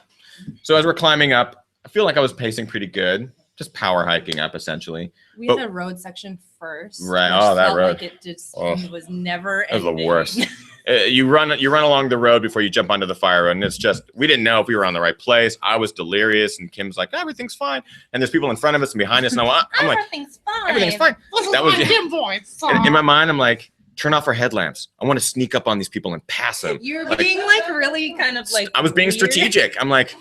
So as we're climbing up, I feel like I was pacing pretty good. Just power hiking up essentially. We had a road section first. Right. Oh, that road. Like it just was never It was the ending. worst. You run along the road before you jump onto the fire road, and it's just we didn't know if we were on the right place. I was delirious, and Kim's like, everything's fine. And there's people in front of us and behind us, and I'm like, Everything's fine. everything's fine. That was Kim voice. In my mind, I'm like, turn off our headlamps. I want to sneak up on these people and pass them. You're being like really kind of like. I was being weird. strategic. I'm like,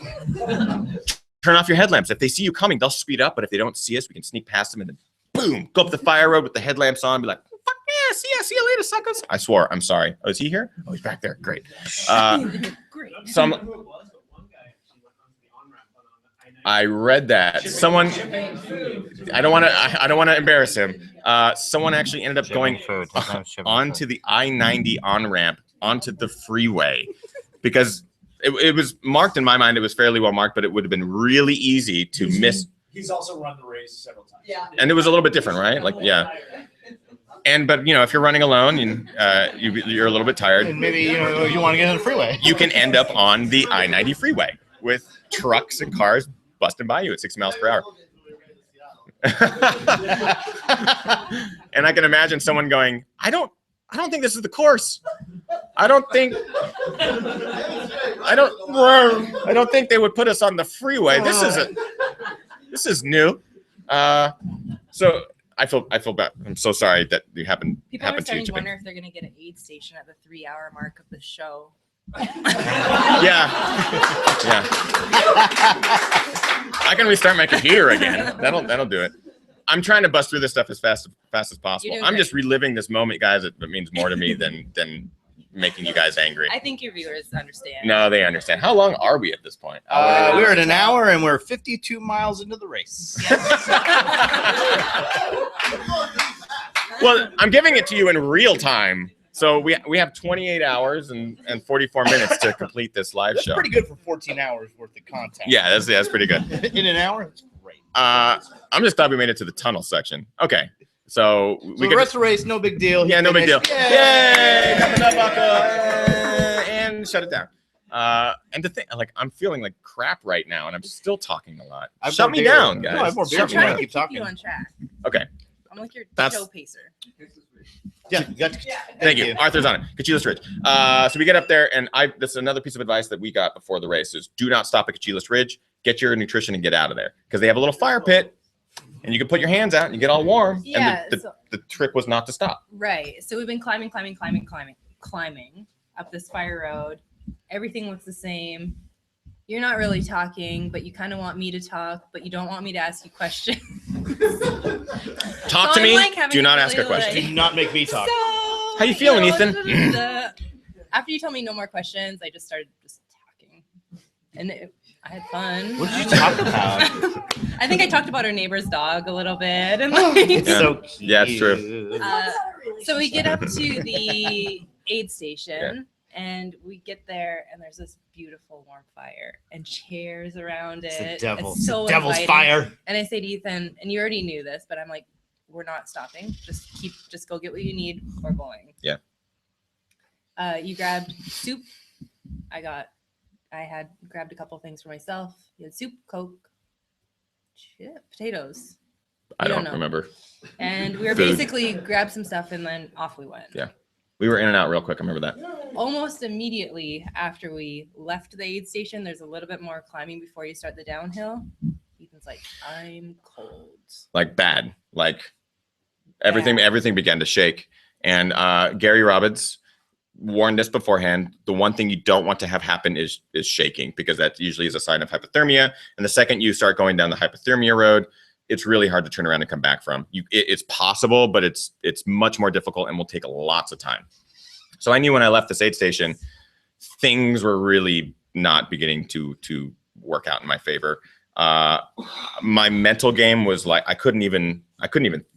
turn off your headlamps. If they see you coming, they'll speed up. But if they don't see us, we can sneak past them and then boom, go up the fire road with the headlamps on. Be like, fuck yeah, see you later, suckers. I swore. I'm sorry. Oh, is he here? Oh, he's back there. Great. Great. I read that. Someone. I don't want to embarrass him. Someone actually ended up going onto the I-90 on ramp onto the freeway because. It was marked in my mind. It was fairly well marked, but it would have been really easy to miss. He's also run the race several times. Yeah. And it was a little bit different, right? Like, yeah. But if you're running alone and you're a little bit tired, And maybe you want to get on the freeway. you can end up on the I-90 freeway with trucks and cars busting by you at 60 miles per hour. And I can imagine someone going, I don't think this is the course. I don't think they would put us on the freeway. This is new. So I feel bad. I'm so sorry that it happened People are to you. starting to wonder if they're going to get an aid station at the 3-hour mark of the show. Yeah. I can restart my computer again. That'll do it. I'm trying to bust through this stuff as fast as possible. I'm just reliving this moment, guys. It means more to me than making you guys angry. I think your viewers understand. No, they understand. How long are we at this point? We're at an hour and we're 52 miles into the race. Well, I'm giving it to you in real time. So we have 28 hours and 44 minutes to complete this live show. That's pretty good for 14 hours worth of content. Yeah, that's pretty good. In an hour, that's great. I'm just glad we made it to the tunnel section. Okay. So the rest of the race, no big deal. Yeah, no big deal. Yay! And shut it down. And the thing, like, I'm feeling like crap right now, and I'm still talking a lot. Shut me down, guys. No, I have more beer. I'm trying to Keep keep talking. you on track. Okay. I'm like your That's- show pacer. Yeah, Thank you. Arthur's on it. Cachilas Ridge. So we get up there, and this is another piece of advice that we got before the race is do not stop at Cachilas Ridge. Get your nutrition and get out of there because they have a little fire pit, and you can put your hands out and you get all warm. Yeah, And the trick was not to stop. Right. So we've been climbing up this fire road. Everything looks the same. You're not really talking, but you kind of want me to talk, but you don't want me to ask you questions. Talk to me. Do not ask a question. Do not make me talk. How you feeling, Ethan? After you told me no more questions, I just started just talking, and I had fun. What did you talk about? I think I talked about our neighbor's dog a little bit, and So cute. Yeah, it's true. so we get up to the aid station. And we get there, and there's this beautiful warm fire and chairs around it. It's the devil. It's so devil's inviting. fire. And I say to Ethan, and you already knew this, but I'm like, we're not stopping. Just go get what you need. We're going. Yeah. You grabbed soup. I had grabbed a couple things for myself. You had soup, Coke, potatoes. I don't don't know. remember. And we were Food. basically grabbed some stuff and then off we went. Yeah. We were in and out real quick. I remember that. Almost immediately after we left the aid station, there's a little bit more climbing before you start the downhill. Ethan's like, I'm cold. Like bad. Like everything began to shake. And Gary Robbins warned us beforehand. The one thing you don't want to have happen is shaking, because that usually is a sign of hypothermia. And the second you start going down the hypothermia road, it's really hard to turn around and come back from. It's possible, but it's much more difficult and will take lots of time. So I knew when I left this aid station, things were really not beginning to work out in my favor. My mental game was like, I couldn't even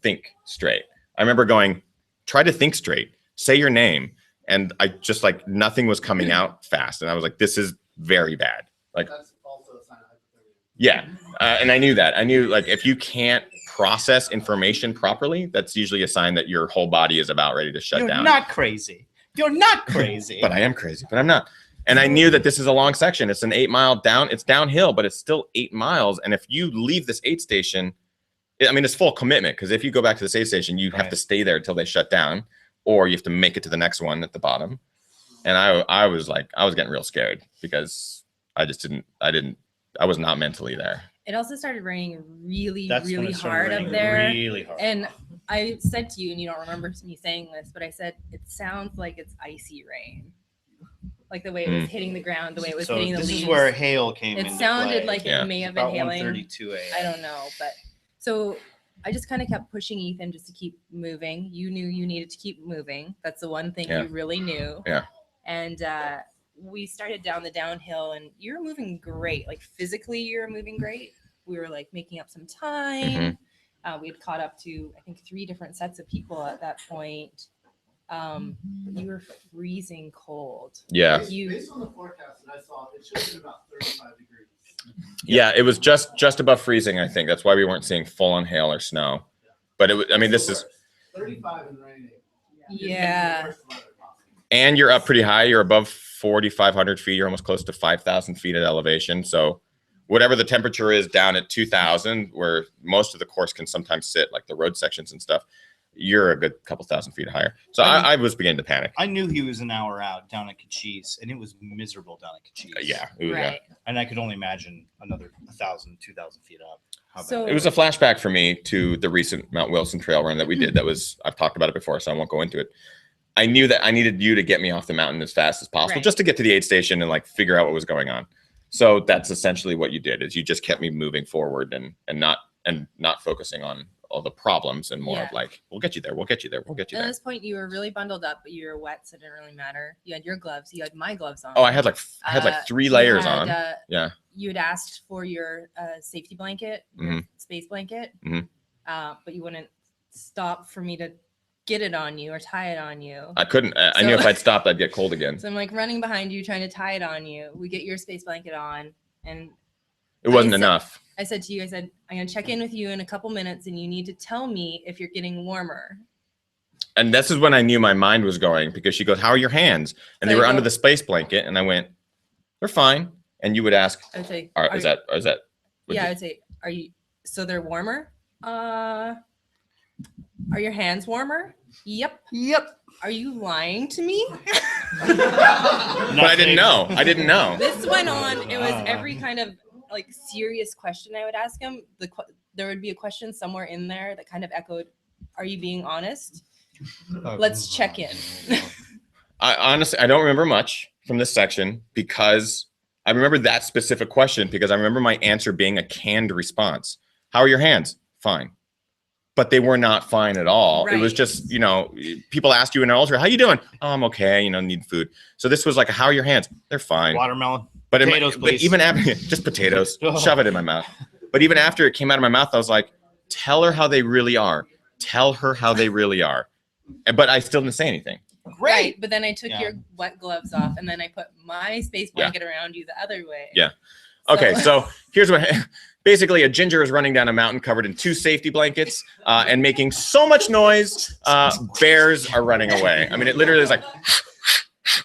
think straight. I remember going, try to think straight, say your name. And I just like, nothing was coming out fast. And I was like, this is very bad. Like, That's also a sign of hypothermia. yeah. And I knew that. I knew, like, if you can't process information properly, that's usually a sign that your whole body is about ready to shut You're down. not crazy. You're not crazy. But I am crazy, but I'm not. And I knew that this is a long section. It's an 8 mile down. It's downhill, but it's still 8 miles. And if you leave this aid station, I mean, it's full commitment, because if you go back to this aid station, you have to stay there until they shut down, or you have to make it to the next one at the bottom. And I was getting real scared, because I was not mentally there. It also started raining really, That's when really it started hard raining up there. Really hard. And I said to you, and you don't remember me saying this, but I said, it sounds like it's icy rain. Like the way it was hitting the ground, the way it was so hitting the this leaves. is where hail came It into sounded play. like Yeah. it may have been About hailing. 1:32 a.m. I don't know, but so I just kind of kept pushing Ethan just to keep moving. You knew you needed to keep moving. That's the one thing Yeah. you really knew. Yeah. And we started down the downhill, and you were moving great. Like physically, you were moving great. We were like making up some time. We had caught up to, I think, 3 different sets of people at that point. But you were freezing cold. Yeah. Based on the forecast that I saw, it should have been about 35 degrees. Yeah, it was just above freezing, I think. That's why we weren't seeing full on hail or snow. But it was, I mean, this is, 35 and raining. Yeah. and you're up pretty high. You're above 4,500 feet. You're almost close to 5,000 feet at elevation. So whatever the temperature is down at 2,000, where most of the course can sometimes sit, like the road sections and stuff, you're a good couple thousand feet higher. So I was beginning to panic. I knew he was an hour out down at Cochise, and it was miserable down at Cochise. Yeah. It was, Right. And I could only imagine another 1,000, 2,000 feet up. How bad So- It was a flashback for me to the recent Mount Wilson trail run that we did. That was, I've talked about it before, so I won't go into it. I knew that I needed you to get me off the mountain as fast as possible, Right. just to get to the aid station and like figure out what was going on. So that's essentially what you did, is you just kept me moving forward and not focusing on all the problems, and more of Yeah. like, we'll get you there. We'll get you there. We'll get you At there. this point, you were really bundled up, but you were wet, so it didn't really matter. You had your gloves. You had my gloves on. Oh, I had like 3 you layers had, on. Yeah. You had asked for your safety blanket, your space blanket, Mhm. But you wouldn't stop for me to get it on you or tie it on you. I couldn't. I knew So- if I'd stopped, I'd get cold again. So I'm like running behind you, trying to tie it on you. We get your space blanket on, and It wasn't said- enough. I said to you, I said, I'm gonna check in with you in a couple minutes, and you need to tell me if you're getting warmer. And this is when I knew my mind was going, because she goes, "How are your hands?" And they So I were under go- the space blanket, and I went, "They're fine." And you would ask, I would say, "Is that?" would yeah, you- I would say, are you? So they're warmer. Are your hands warmer? Yep. Yep. Are you lying to me? But I didn't know. I didn't know. This went on. It was every kind of like serious question I would ask him. There would be a question somewhere in there that kind of echoed, "Are you being honest? Let's check in." I honestly, I don't remember much from this section, because I remember that specific question, because I remember my answer being a canned response. "How are your hands?" "Fine." But they were not fine at all. It was Right. just, people asked you in an ultra, "How you doing?" "Oh, I'm okay, need food." So this was like, "How are your hands?" "They're fine." Watermelon. But, Potatoes, but please. even after, just potatoes, shove it in my mouth. But even after it came out of my mouth, I was like, "Tell her how they really are. Tell her how they really are." But I still didn't say anything. Right. But then I took Yeah. your wet gloves off, and then I put my space Yeah. blanket around you the other way. Yeah. Okay, so here's what, basically a ginger is running down a mountain covered in 2 safety blankets and making so much noise, bears are running away. I mean, it literally is like,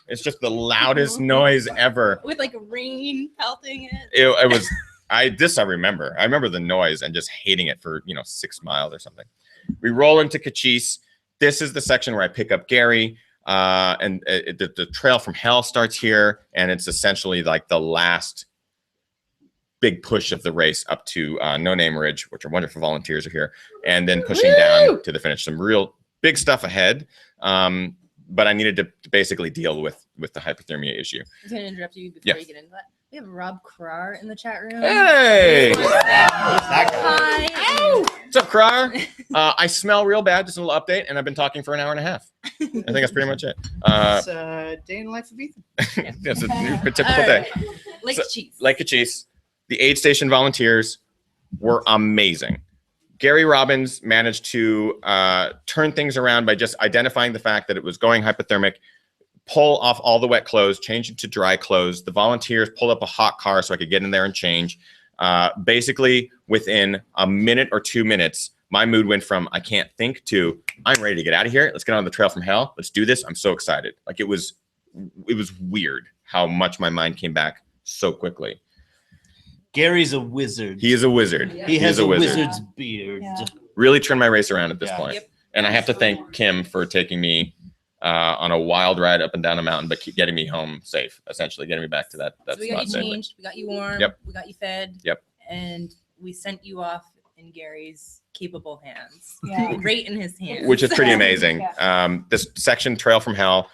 it's just the loudest noise ever. With like rain pelting it. It was, I remember. I remember the noise and just hating it for 6 miles or something. We roll into Cochise. This is the section where I pick up Gary, and the trail from hell starts here, and it's essentially like the last big push of the race up to No Name Ridge, which are wonderful volunteers are here, and then pushing down to the finish. Some real big stuff ahead, but I needed to basically deal with the hypothermia issue. I was going to interrupt you before Yeah. you get into that. We have Rob Carrar in the chat room. Hey! Hi. What's up, Crier? I smell real bad. Just a little update, and I've been talking for an hour and a half. I think that's pretty much it. It's day in the life of Ethan. It's a typical All day. right. Lake So- Cheese. Lake Cochise, the aid station volunteers were amazing. Gary Robbins managed to turn things around by just identifying the fact that it was going hypothermic, pull off all the wet clothes, change it to dry clothes. The volunteers pulled up a hot car so I could get in there and change. Basically, within a minute or 2 minutes, my mood went from I can't think to I'm ready to get out of here. Let's get on the trail from hell. Let's do this. I'm so excited. Like it was weird how much my mind came back so quickly. Gary's a wizard. He is a wizard. He has is a wizard. wizard's beard. Yeah. Really turned my race around at this Yeah. point. Yep. And I have to thank Kim for taking me on a wild ride up and down a mountain, but keep getting me home safe, essentially getting me back to that So we got spot you safely. changed. We got you warm. Yep. We got you fed. Yep. And we sent you off in Gary's capable hands. Yeah. Right in his hands. Which is pretty amazing. Yeah. This section, Trail from Hell,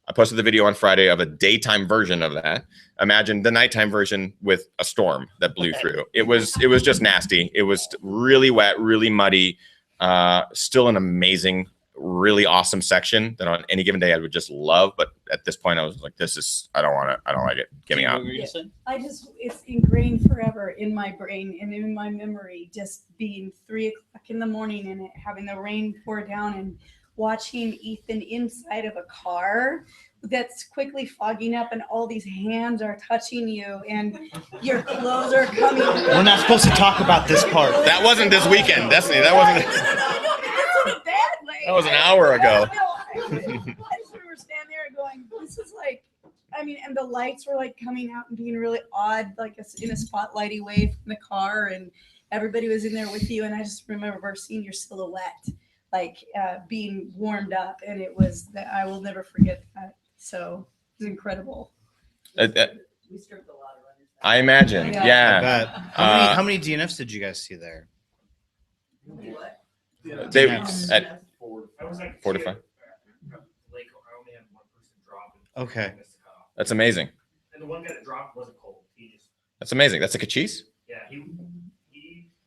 I posted the video on Friday of a daytime version of that. Imagine the nighttime version with a storm that blew through. It was just nasty. It was really wet, really muddy. Still an amazing, really awesome section that on any given day I would just love. But at this point, I was like, I don't like it. Get me out. It's ingrained forever in my brain and in my memory, just being 3 o'clock in the morning and having the rain pour down and watching Ethan inside of a car that's quickly fogging up and all these hands are touching you and your clothes are coming. We're not supposed to talk about this part. That wasn't this weekend, Destiny. That wasn't. That's a bad way. That was an hour ago. I just remember standing there going, this is like, and the lights were like coming out and being really odd, like in a spotlighty way from the car, and everybody was in there with you. And I just remember seeing your silhouette, like being warmed up, and it was that I will never forget that. So it was incredible. We stripped a lot of runners. I imagine. Yeah. Yeah. How many DNFs did you guys see there? What? They Yes. at I was like 4 to 5. Lake, I only had one person drop. And Okay. missed the cutoff. That's amazing. And the one guy that dropped wasn't cold. He just, That's amazing. That's a Cochise. yeah, he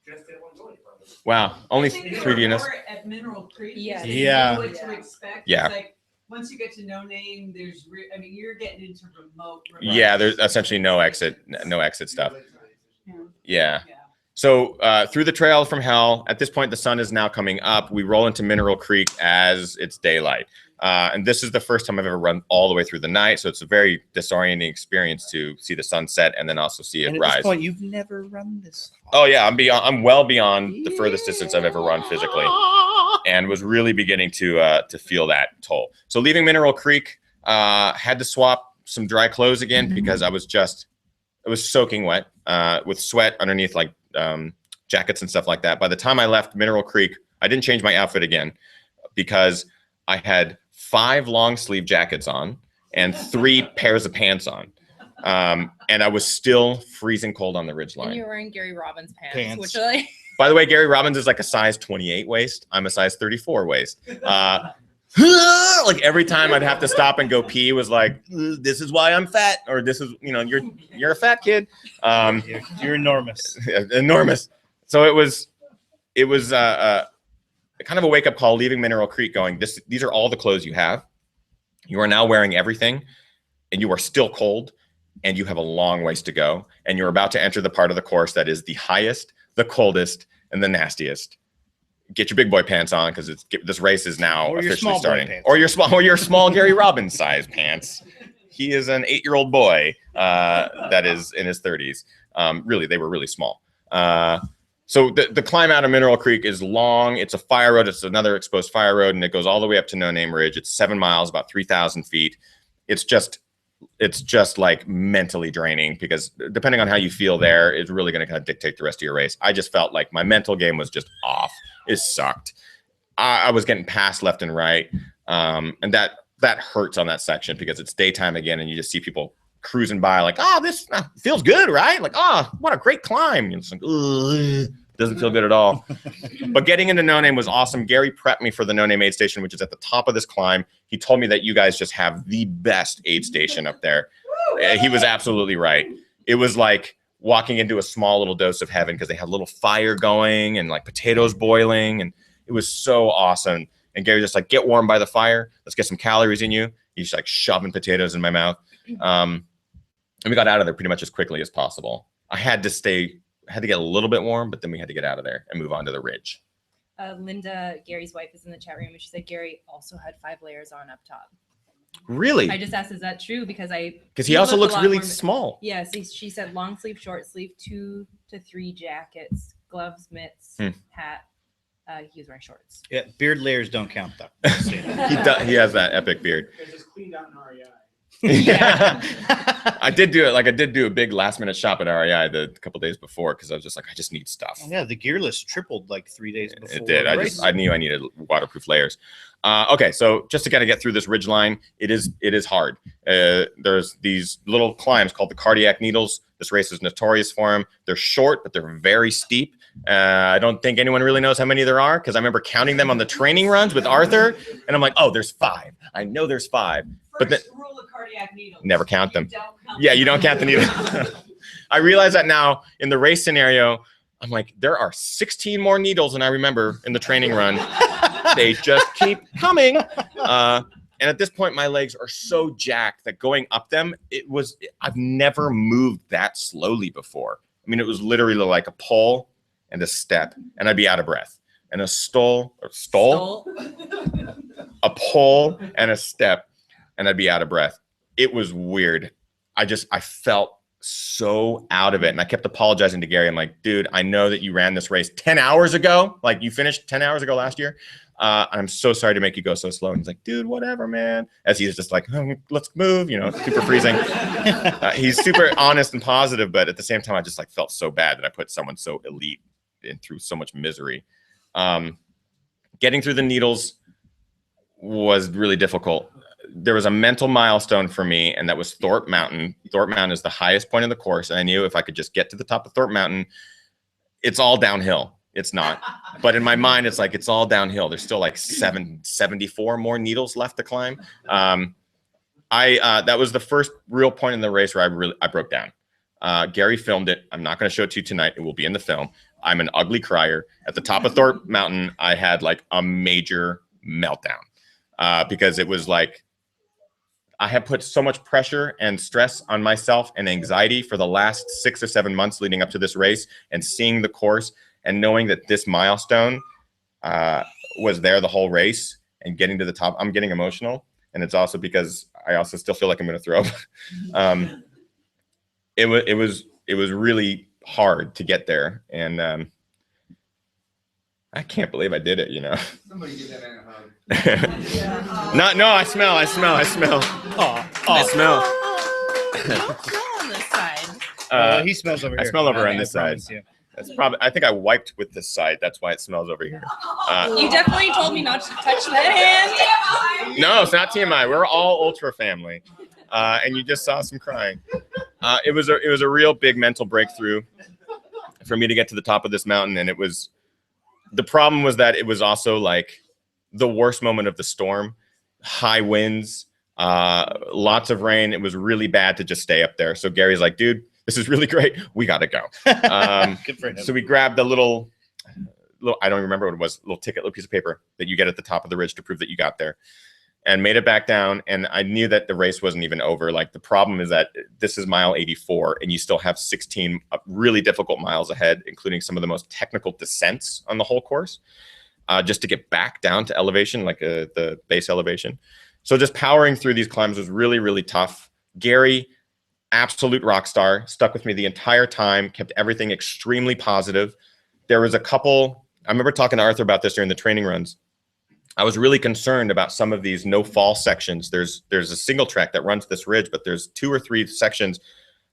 just didn't want to go any further. Wow. Only I think there 3 were DNFs. more at Mineral Creek. Yeah. because they Yeah. knew what to expect. Yeah. It's like, once you get to No Name, there's, you're getting into remote. Yeah, there's essentially no exit stuff. Yeah. Yeah. So through the trail from hell, at this point, the sun is now coming up. We roll into Mineral Creek as it's daylight. And this is the first time I've ever run all the way through the night. So it's a very disorienting experience to see the sunset and then also see it And at rise. this point, you've never run this. Oh yeah, I'm well beyond the furthest distance I've ever run physically, and was really beginning to feel that toll. So leaving Mineral Creek, had to swap some dry clothes again because it was soaking wet with sweat underneath like jackets and stuff like that. By the time I left Mineral Creek, I didn't change my outfit again because I had 5 long sleeve jackets on and 3 pairs of pants on. And I was still freezing cold on the ridge And line. you're wearing Gary Robbins pants, Pants. which are like By the way, Gary Robbins is like a size 28 waist. I'm a size 34 waist. Like every time I'd have to stop and go pee was like, this is why I'm fat, or this is, you're a fat kid. You're enormous. Enormous. So it was kind of a wake up call leaving Mineral Creek going, these are all the clothes you have. You are now wearing everything and you are still cold and you have a long ways to go. And you're about to enter the part of the course that is the highest, the coldest, and the nastiest. Get your big boy pants on because this race is now Or your officially small boy starting. pants. Or your small Gary Robbins size pants. He is an 8-year-old boy that is in his 30s. Really, they were really small. So the climb out of Mineral Creek is long. It's a fire road. It's another exposed fire road, and it goes all the way up to No Name Ridge. It's 7 miles, about 3,000 feet. It's just it's just like mentally draining because depending on how you feel there, it's really going to kind of dictate the rest of your race. I just felt like my mental game was just off. It sucked. I was getting passed left and right. And that hurts on that section because it's daytime again and you just see people cruising by like, oh, this feels good, right? Like, oh, what a great climb. And it's like, ugh, doesn't feel good at all. But getting into No Name was awesome. Gary prepped me for the No Name aid station, which is at the top of this climb. He told me that you guys just have the best aid station up there. He was absolutely right. It was like walking into a small little dose of heaven because they had a little fire going and like potatoes boiling. And it was so awesome. And Gary just like, get warm by the fire. Let's get some calories in you. He's like shoving potatoes in my mouth. And we got out of there pretty much as quickly as possible. I had to get a little bit warm, but then we had to get out of there and move on to the ridge. Linda, Gary's wife, is in the chat room, and she said Gary also had 5 layers on up top. Really? I just asked, is that true? Because he also looks really small. Yes, she said long sleeve, short sleeve, 2 to 3 jackets, gloves, mitts, hat. He was wearing shorts. Yeah, beard layers don't count though. He has that epic beard. It's just cleaned out in REI. Yeah. I did do a big last minute shop at REI a couple days before because I was just like, I just need stuff. Yeah, the gear list tripled like 3 days before. It did. I knew I needed waterproof layers. Okay, so just to kind of get through this ridge line, it is hard. There's these little climbs called the cardiac needles. This race is notorious for them. They're short, but they're very steep. I don't think anyone really knows how many there are because I remember counting them on the training runs with Arthur, and I'm like, oh, there's 5. I know there's 5. But then, rule of cardiac needles. Never count them. You don't count the needles. I realize that now in the race scenario, I'm like, there are 16 more needles than I remember in the training run. They just keep coming. And at this point, my legs are so jacked that going up them, I've never moved that slowly before. I mean, it was literally like a pull and a step, and I'd be out of breath. And a stole, a pull and a step, and I'd be out of breath. It was weird. I felt so out of it. And I kept apologizing to Gary. I'm like, dude, I know that you ran this race 10 hours ago. Like you finished 10 hours ago last year. I'm so sorry to make you go so slow. And he's like, dude, whatever, man. As he's just like, let's move, super freezing. He's super honest and positive. But at the same time, I just like felt so bad that I put someone so elite in through so much misery. Getting through the needles was really difficult. There was a mental milestone for me, and that was Thorpe Mountain. Thorpe Mountain is the highest point of the course, and I knew if I could just get to the top of Thorpe Mountain, it's all downhill. It's not. But in my mind, it's like it's all downhill. There's still like 74 more needles left to climb. That was the first real point in the race where I broke down. Gary filmed it. I'm not going to show it to you tonight. It will be in the film. I'm an ugly crier. At the top of Thorpe Mountain, I had like a major meltdown because it was like, I have put so much pressure and stress on myself and anxiety for the last 6 or 7 months leading up to this race, and seeing the course and knowing that this milestone was there the whole race and getting to the top. I'm getting emotional, and it's also because I also still feel like I'm going to throw up. It was really hard to get there, and I can't believe I did it. Somebody give that man a hug. I smell. I smell. I smell. On this side. He smells over I here. smell over on this side. promise you. That's probably. I think I wiped with this side. That's why it smells over here. You definitely told me not to touch that hand. No, it's not TMI. We're all Ultra family, and you just saw some crying. It was a real big mental breakthrough for me to get to the top of this mountain, and the problem was that it was also like the worst moment of the storm, high winds, lots of rain. It was really bad to just stay up there. So Gary's like, dude, this is really great. We got to go. Good for him. So we grabbed the little, I don't remember what it was, little piece of paper that you get at the top of the ridge to prove that you got there, and made it back down. And I knew that the race wasn't even over. Like, the problem is that this is mile 84 and you still have 16 really difficult miles ahead, including some of the most technical descents on the whole course, just to get back down to elevation, like the base elevation. So just powering through these climbs was really, really tough. Gary, absolute rock star, stuck with me the entire time, kept everything extremely positive. There was a couple, I remember talking to Arthur about this during the training runs. I was really concerned about some of these no fall sections. There's a single track that runs this ridge, but there's 2 or 3 sections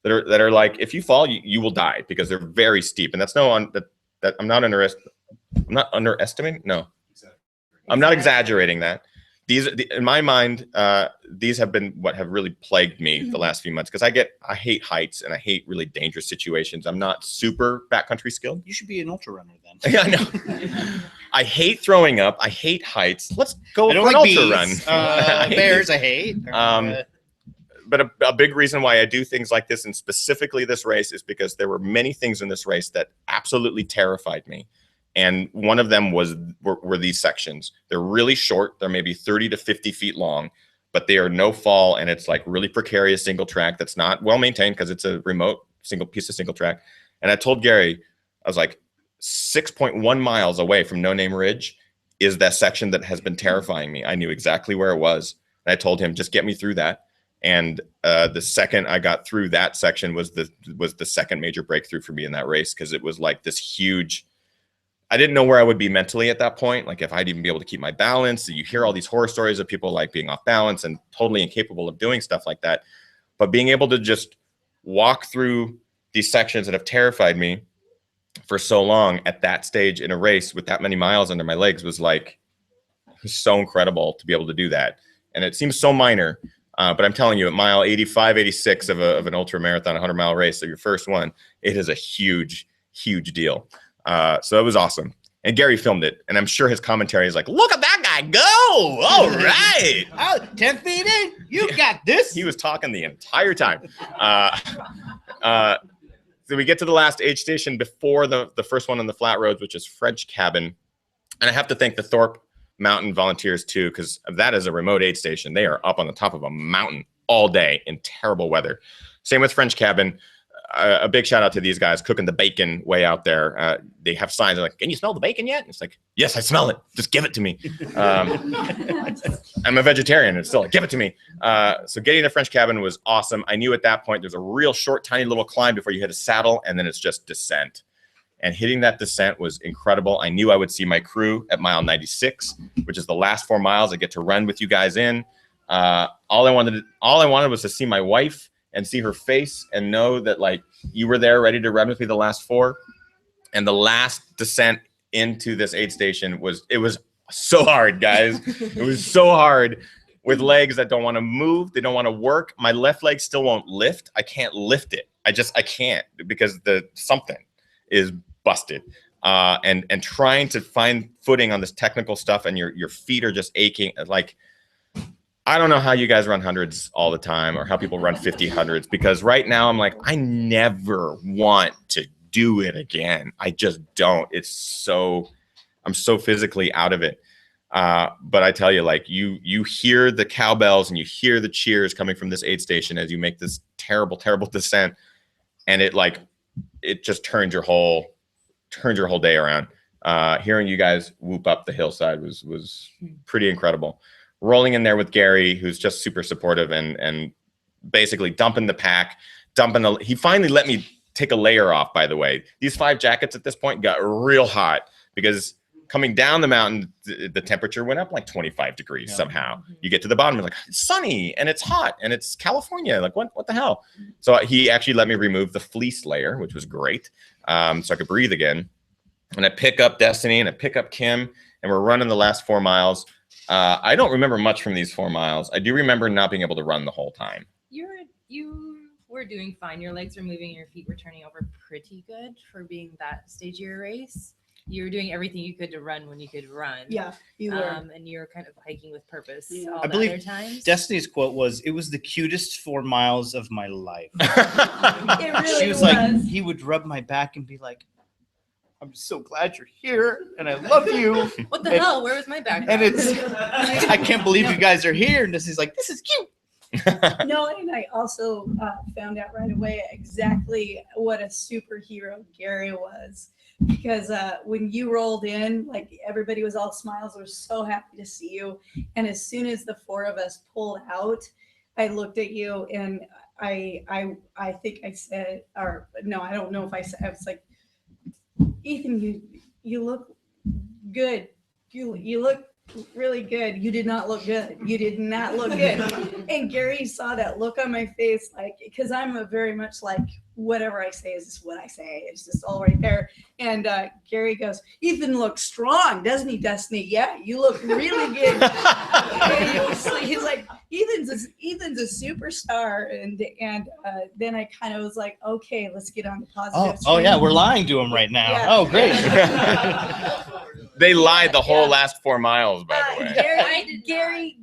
that are like, if you fall, you will die because they're very steep. And that's that I'm not underestimating. No, I'm not exaggerating that. In my mind, these have been what have really plagued me the last few months because I hate heights and I hate really dangerous situations. I'm not super backcountry skilled. You should be an ultra runner then. Yeah, I know. I hate throwing up. I hate heights. Let's go for an ultra run. Bears, I hate. But a big reason why I do things like this, and specifically this race, is because there were many things in this race that absolutely terrified me. And one of them were these sections. They're really short. They're maybe 30 to 50 feet long, but they are no fall. And it's like really precarious single track that's not well maintained because it's a remote single track. And I told Gary, I was like, 6.1 miles away from No Name Ridge is that section that has been terrifying me. I knew exactly where it was. And I told him, just get me through that. And the second I got through that section was the second major breakthrough for me in that race, because it was like this huge, I didn't know where I would be mentally at that point. Like if I'd even be able to keep my balance. You hear all these horror stories of people like being off balance and totally incapable of doing stuff like that. But being able to just walk through these sections that have terrified me for so long at that stage in a race with that many miles under my legs was so incredible to be able to do that. And it seems so minor, but I'm telling you, at mile 85, 86 of an ultra marathon, 100-mile race, so your first one, it is a huge, huge deal. So it was awesome. And Gary filmed it, and I'm sure his commentary is like, look at that guy go. All right. 10 feet in, you got this. He was talking the entire time. So we get to the last aid station before the first one on the flat roads, which is French Cabin. And I have to thank the Thorpe Mountain volunteers too, because that is a remote aid station. They are up on the top of a mountain all day in terrible weather. Same with French Cabin. A big shout out to these guys cooking the bacon way out there. They have signs like, can you smell the bacon yet? And it's like, yes, I smell it. Just give it to me. I'm a vegetarian and still like, give it to me. So getting to French Cabin was awesome. I knew at that point there's a real short, tiny little climb before you hit a saddle, and then it's just descent. And hitting that descent was incredible. I knew I would see my crew at mile 96, which is the last 4 miles I get to run with you guys in. All I wanted was to see my wife and see her face and know that like you were there ready to run with me the last 4. And the last descent into this aid station was so hard, guys. It was so hard with legs that don't want to move. They don't want to work. My left leg still won't lift. I can't lift it. I can't, because something is busted. And trying to find footing on this technical stuff, and your feet are just aching. Like, I don't know how you guys run hundreds all the time or how people run 50 hundreds, because right now I'm like, I never want to do it again. I just don't. I'm so physically out of it. But I tell you, like you hear the cowbells and you hear the cheers coming from this aid station as you make this terrible, terrible descent. And it just turns your whole day around. Hearing you guys whoop up the hillside was pretty incredible. Rolling in there with Gary, who's just super supportive and basically dumping the pack, he finally let me take a layer off, by the way. These 5 jackets at this point got real hot because coming down the mountain, the temperature went up like 25 degrees somehow. You get to the bottom, you're like, it's sunny and it's hot and it's California. Like, what the hell? So he actually let me remove the fleece layer, which was great. So I could breathe again. And I pick up Destiny and I pick up Kim, and we're running the last 4 miles. I don't remember much from these 4 miles. I do remember not being able to run the whole time. You were doing fine. Your legs were moving, your feet were turning over pretty good for being that stage of your race. You were doing everything you could to run when you could run. Yeah, you were. And you were kind of hiking with purpose. Yeah. All I the believe other times. Destiny's quote was, "It was the cutest 4 miles of my life." It really She was like, he would rub my back and be like, I'm so glad you're here and I love you. What the hell? Where was my background? And I can't believe you guys are here. And Destiny's like, this is cute. No, and I also found out right away exactly what a superhero Gary was, because when you rolled in, like everybody was all smiles. We're so happy to see you. And as soon as the 4 of us pulled out, I looked at you and I think I said, or no, I don't know if I said, I was like, Ethan, you look good. You look really good. You did not look good. You did not look good. And Gary saw that look on my face, like, because I'm a very much like, whatever I say is just what I say. It's just all right there. And Gary goes, Ethan looks strong, doesn't he, Destiny? Yeah, you look really good. And he's like, Ethan's a superstar. And then I kind of was like, okay, let's get on the positive. Oh yeah, stream. we're lying to him right now. Yeah. Oh, great. They lied the whole Yeah. last 4 miles, by the way. Gary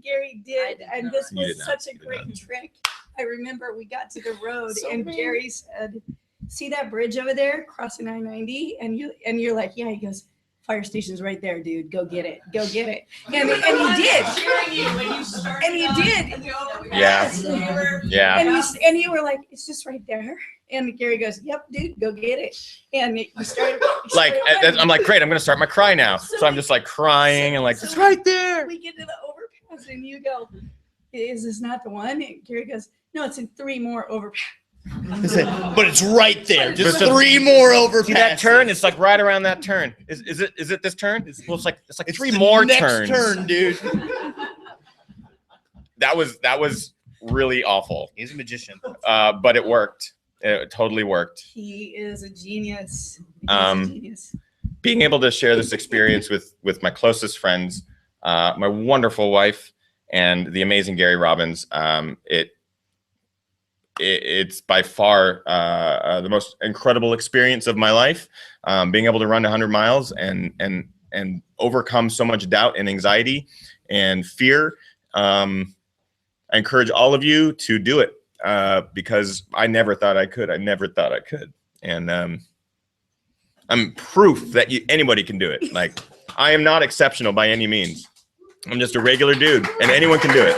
did, and this You was did not. such a You did great not. trick. I remember we got to the road, So and mean. Gary said, "See that bridge over there, crossing I-90?" And you're like, "Yeah." He goes, "Fire station's right there, dude. Go get it. Go get it." And he did. Cheering you when you started And he on did. and go, Yeah. you were- Yeah. And you were like, "It's just right there." And Gary goes, "Yep, dude, go get it." And you started. I'm like, great, I'm gonna start my cry now. So I'm just like crying and like, it's right there. We get to the overpass, and you go, "Is this not the one?" And Gary goes, "No, it's in 3 more overpass." But it's right there. Just But the- 3 more overpasses. See that turn? It's like right around that turn. Is it this turn? Well, it's like It's 3 the more next turns. turn, dude. That was really awful. He's a magician. But it worked. It totally worked. He is a genius. He's Um, a genius. Being able to share this experience with my closest friends, my wonderful wife, and the amazing Gary Robbins, it's by far the most incredible experience of my life. Being able to run 100 miles and overcome so much doubt and anxiety and fear. I encourage all of you to do it because I never thought I could. And I'm proof that anybody can do it. Like, I am not exceptional by any means. I'm just a regular dude, and anyone can do it.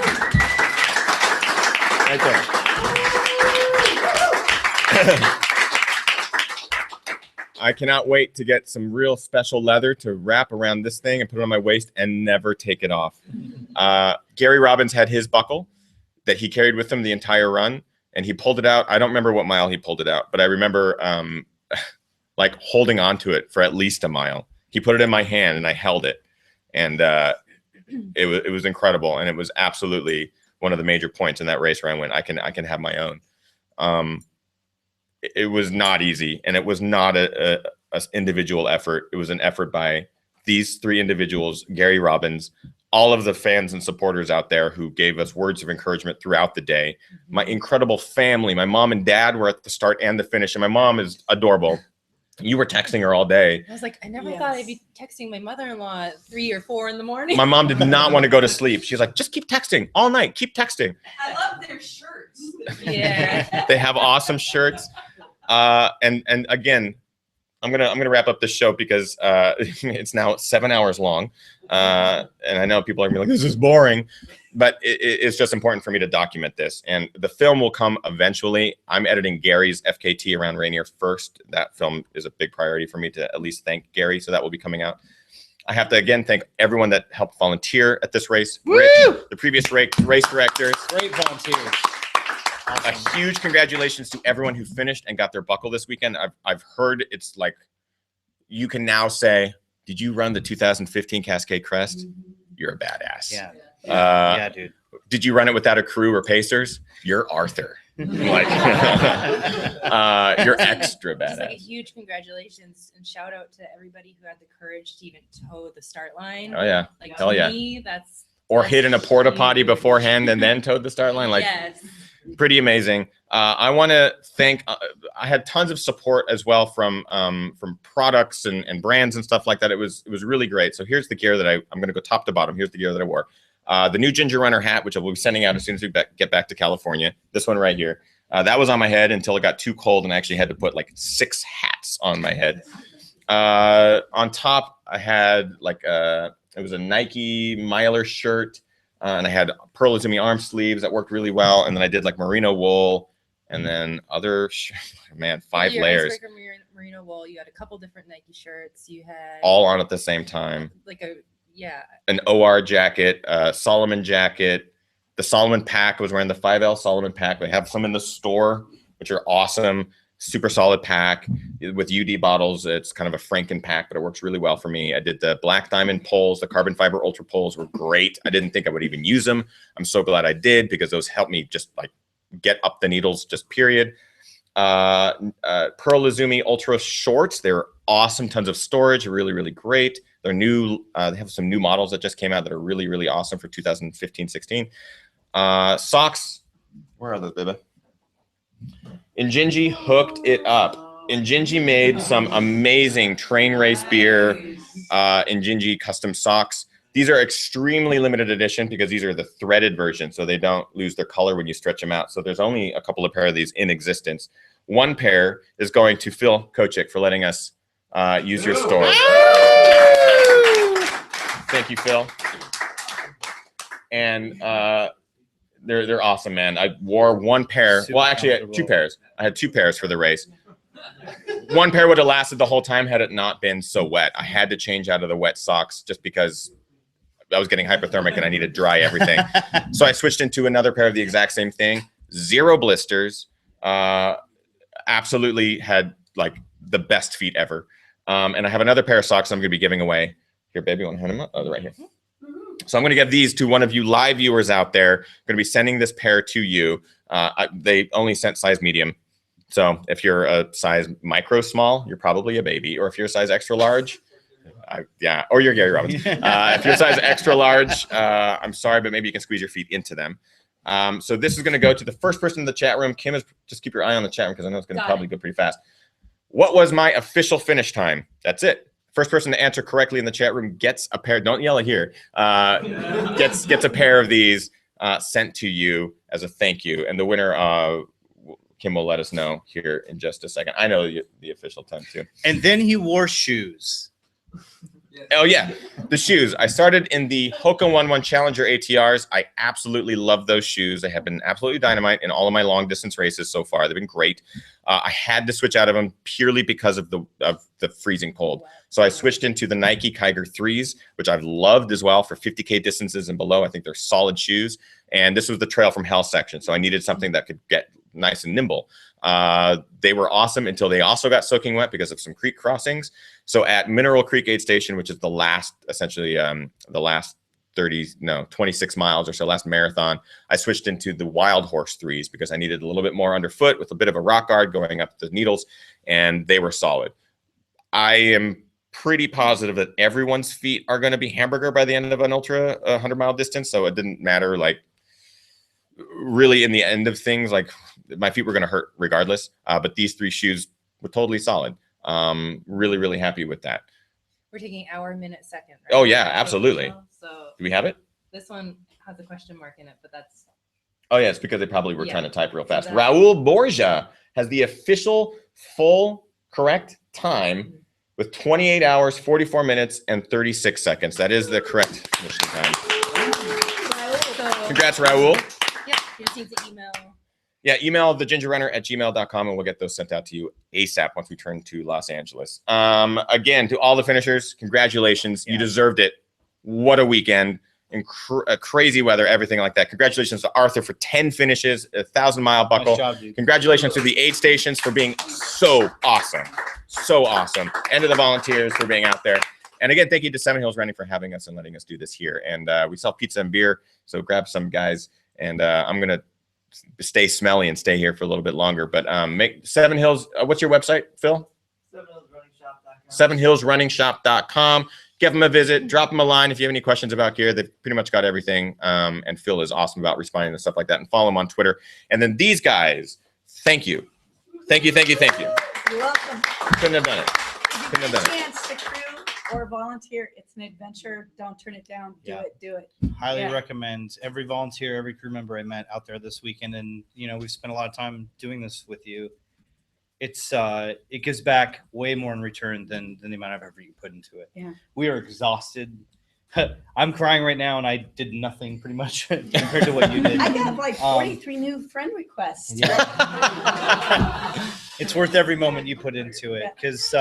Right there. I cannot wait to get some real special leather to wrap around this thing and put it on my waist and never take it off. Gary Robbins had his buckle that he carried with him the entire run, and he pulled it out. I don't remember what mile he pulled it out, but I remember like holding on to it for at least a mile. He put it in my hand and I held it, and it was incredible. And it was absolutely one of the major points in that race where I went, I can have my own. It was not easy, and it was not a individual effort. It was an effort by these 3 individuals, Gary Robbins, all of the fans and supporters out there who gave us words of encouragement throughout the day. My incredible family, my mom and dad were at the start and the finish, and my mom is adorable. You were texting her all day. I was like, I never thought I'd be texting my mother-in-law at 3 or 4 in the morning. My mom did not want to go to sleep. She's like, just keep texting all night. Keep texting. I love their shirts. Yeah. They have awesome shirts. And again, I'm gonna wrap up this show because it's now 7 hours long, and I know people are gonna be like, "This is boring," but it's just important for me to document this. And the film will come eventually. I'm editing Gary's FKT around Rainier first. That film is a big priority for me to at least thank Gary, so that will be coming out. I have to again thank everyone that helped volunteer at this race. Rich, the previous race directors. Great volunteers. A huge congratulations to everyone who finished and got their buckle this weekend. I've heard it's like you can now say, "Did you run the 2015 Cascade Crest? You're a badass." Yeah. Yeah, Dude. Did you run it without a crew or pacers? You're Arthur. Like, you're extra Just like a badass. huge congratulations and shout out to everybody who had the courage to even toe the start line. Oh yeah. Like Hell to yeah. me, that's Or hid in a porta potty beforehand and then towed the start line. Like, yes. pretty amazing. I want to thank. I had tons of support as well from products and brands and stuff like that. It was really great. So here's the gear that I'm going to go top to bottom. Here's the gear that I wore. The new Ginger Runner hat, which I will be sending out as soon as we get back to California. This one right here. That was on my head until it got too cold, and I actually had to put like 6 hats on my head. On top, I had like it was a Nike Miler shirt. And I had Pearl Izumi arm sleeves that worked really well. And then I did like merino wool and then other, 5 Your layers. icebreaker merino wool. You had a couple different Nike shirts. You had All on at the same time. like An OR jacket, Solomon jacket. The Solomon pack, I was wearing the 5L Solomon pack. They have some in the store, which are awesome. super solid pack with UD bottles. It's kind of a Franken pack, but it works really well for me. I did the Black Diamond poles. The carbon fiber ultra poles were great. I didn't think I would even use them. I'm so glad I did, because those helped me just like get up the needles, just period. Pearl Izumi Ultra Shorts. They're awesome. Tons of storage. Really, really great. They're new. They have some new models that just came out that are really, really awesome for 2015-16. Socks. Where are those, baby? Injinji hooked it up. Injinji made some amazing train race beer Injinji custom socks. These are extremely limited edition because these are the threaded version, so they don't lose their color when you stretch them out. So there's only a couple of pair of these in existence. One pair is going to Phil Kochik for letting us use your store. Thank you, Phil. And they're awesome, man. I wore one pair. Well, actually, I had 2 pairs. I had 2 pairs for the race. One pair would have lasted the whole time had it not been so wet. I had to change out of the wet socks just because I was getting hypothermic and I needed to dry everything. So I switched into another pair of the exact same thing. 0 blisters. Absolutely had like the best feet ever. And I have another pair of socks I'm going to be giving away. Here, baby, you want to hand them up? Oh, they're right here. So I'm going to give these to one of you live viewers out there. I'm going to be sending this pair to you. They only sent size medium. So if you're a size micro small, you're probably a baby. Or if you're a size extra large, or you're Gary Robbins. If you're a size extra large, I'm sorry, but maybe you can squeeze your feet into them. So this is going to go to the first person in the chat room. Kim, just keep your eye on the chat room because I know it's going to probably go pretty fast. What was my official finish time? That's it. First person to answer correctly in the chat room gets a pair. Don't yell it here. Gets a pair of these sent to you as a thank you. And the winner, Kim will let us know here in just a second. I know the official time too. And then he wore shoes. Oh yeah, the shoes. I started in the Hoka 11 Challenger ATRs. I absolutely love those shoes. They have been absolutely dynamite in all of my long distance races so far. They've been great. I had to switch out of them purely because of the freezing cold. So I switched into the Nike Kiger 3s, which I've loved as well for 50K distances and below. I think they're solid shoes. And this was the Trail from Hell section. So I needed something that could get nice and nimble. They were awesome until they also got soaking wet because of some creek crossings. So at Mineral Creek Aid Station, which is the last, essentially the last 26 miles or so, last marathon, I switched into the Wild Horse 3s because I needed a little bit more underfoot with a bit of a rock guard going up the needles, and they were solid. I am pretty positive that everyone's feet are going to be hamburger by the end of an ultra 100-mile distance, so it didn't matter, like, really in the end of things, like my feet were going to hurt regardless, but these 3 shoes were totally solid. Really, really happy with that. We're taking hour, minute, second. Right? Oh yeah, absolutely. So do we have it? This one has a question mark in it, but that's. Oh yeah, it's because they probably were trying to type real fast. Exactly. Raul Borgia has the official full correct time with 28 hours, 44 minutes, and 36 seconds. That is the correct mission time. Congrats, Raul. Yeah, you just need to email. Yeah, email thegingerrunner@gmail.com and we'll get those sent out to you ASAP once we turn to Los Angeles. Again, to all the finishers, congratulations. Yeah. You deserved it. What a weekend. Crazy weather, everything like that. Congratulations to Arthur for 10 finishes, 1,000-mile buckle. Nice job, dude. Congratulations to the aid stations for being so awesome. So awesome. And to the volunteers for being out there. And again, thank you to Seven Hills Running for having us and letting us do this here. And we sell pizza and beer, so grab some, guys. And I'm going to stay smelly and stay here for a little bit longer. But make Seven Hills, what's your website, Phil? sevenhillsrunningshop.com. Give them a visit, drop them a line if you have any questions about gear. They've pretty much got everything. And Phil is awesome about responding to stuff like that. And follow him on Twitter. And then these guys, thank you. Thank you, thank you, thank you. You're welcome. Couldn't have done it. Couldn't have done it. Chance to crew or volunteer. It's an adventure. Don't turn it down. Do it. Highly recommend. Every volunteer, every crew member I met out there this weekend, and we've spent a lot of time doing this with you. It's it gives back way more in return than the amount of effort you put into it. Yeah. We are exhausted. I'm crying right now, and I did nothing pretty much compared to what you did. I got like 43 new friend requests. Yeah. It's worth every moment you put into it because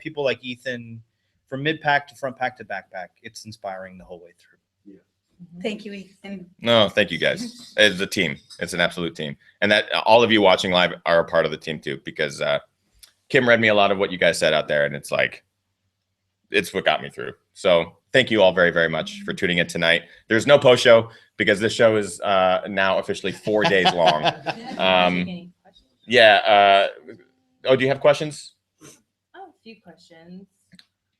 people like Ethan, from mid-pack to front pack to backpack, it's inspiring the whole way through. Thank you, Ethan. No, thank you guys. It's a team. It's an absolute team. And that all of you watching live are a part of the team too, because Kim read me a lot of what you guys said out there, and it's like, it's what got me through. So thank you all very, very much for tuning in tonight. There's no post show because this show is now officially 4 days long. Yeah. Oh, do you have questions? Oh, a few questions.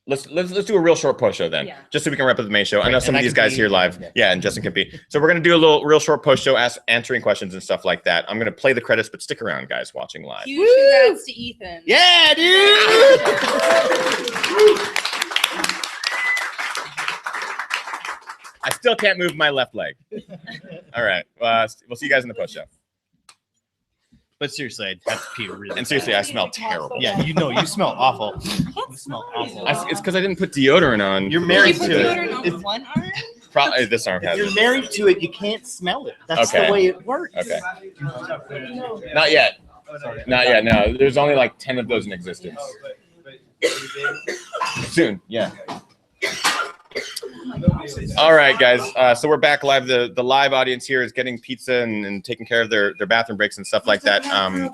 Let's do a real short post show then, just so we can wrap up the main show. I know some of these guys here live, and Justin can be. So we're gonna do a real short post show, answering questions and stuff like that. I'm gonna play the credits, but stick around, guys, watching live. Huge congrats to Ethan. Yeah, dude. I still can't move my left leg. All right, we'll see you guys in the post show. But seriously, I have to pee really. And seriously, I smell terrible. Yeah, you know, you smell awful. You smell awful. It's because I didn't put deodorant on. You're married You put to deodorant it. on one arm? Probably this arm has If it. you're married to it, you can't smell it. That's Okay. the way it works. Okay. Not yet. Not yet. No, there's only like 10 of those in existence. Soon. Yeah. All right, guys. So we're back live. The live audience here is getting pizza and taking care of their bathroom breaks and stuff like that.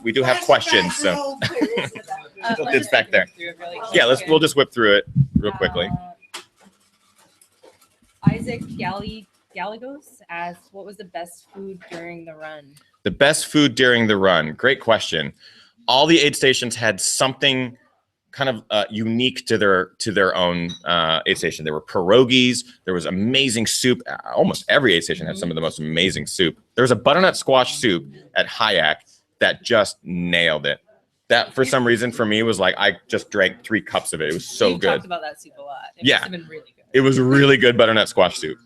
We do have questions, so it's back there. Yeah, we'll just whip through it real quickly. Isaac Gallegos asked, "What was the best food during the run?" The best food during the run. Great question. All the aid stations had something kind of unique to their own aid station. There were pierogies. There was amazing soup. Almost every aid station had some of the most amazing soup. There was a butternut squash soup at Hayek that just nailed it. That for some reason for me was like I just drank 3 cups of it. It was so You've good. talked about that soup a lot. It Yeah. must have been really good. It was really good butternut squash soup.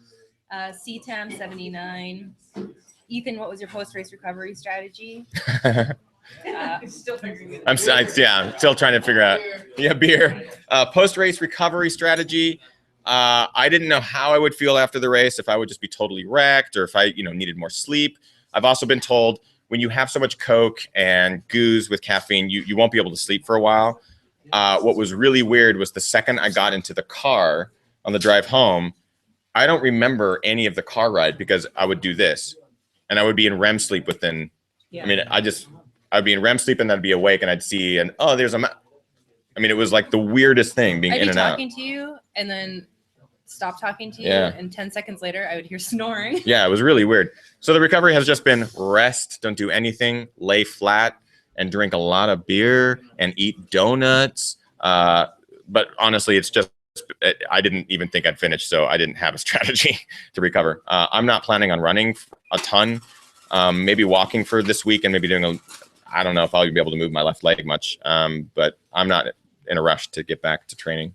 CTAM 79. Ethan, what was your post-race recovery strategy? Still figuring it I'm still trying to figure out. Yeah, beer. Post-race recovery strategy. I didn't know how I would feel after the race, if I would just be totally wrecked or if I, needed more sleep. I've also been told when you have so much Coke and goos with caffeine, you won't be able to sleep for a while. What was really weird was the second I got into the car on the drive home, I don't remember any of the car ride because I would do this and I would be in REM sleep within, I'd be in REM sleep and then I'd be awake and I'd see, and there's it was like the weirdest thing being I'd in be and out. talking to you and then stop talking to you. Yeah. And 10 seconds later, I would hear snoring. Yeah, it was really weird. So the recovery has just been rest, don't do anything, lay flat, and drink a lot of beer and eat donuts. But honestly, it's just, I didn't even think I'd finish, so I didn't have a strategy to recover. I'm not planning on running a ton, maybe walking for this week and maybe doing I don't know if I'll be able to move my left leg much, but I'm not in a rush to get back to training.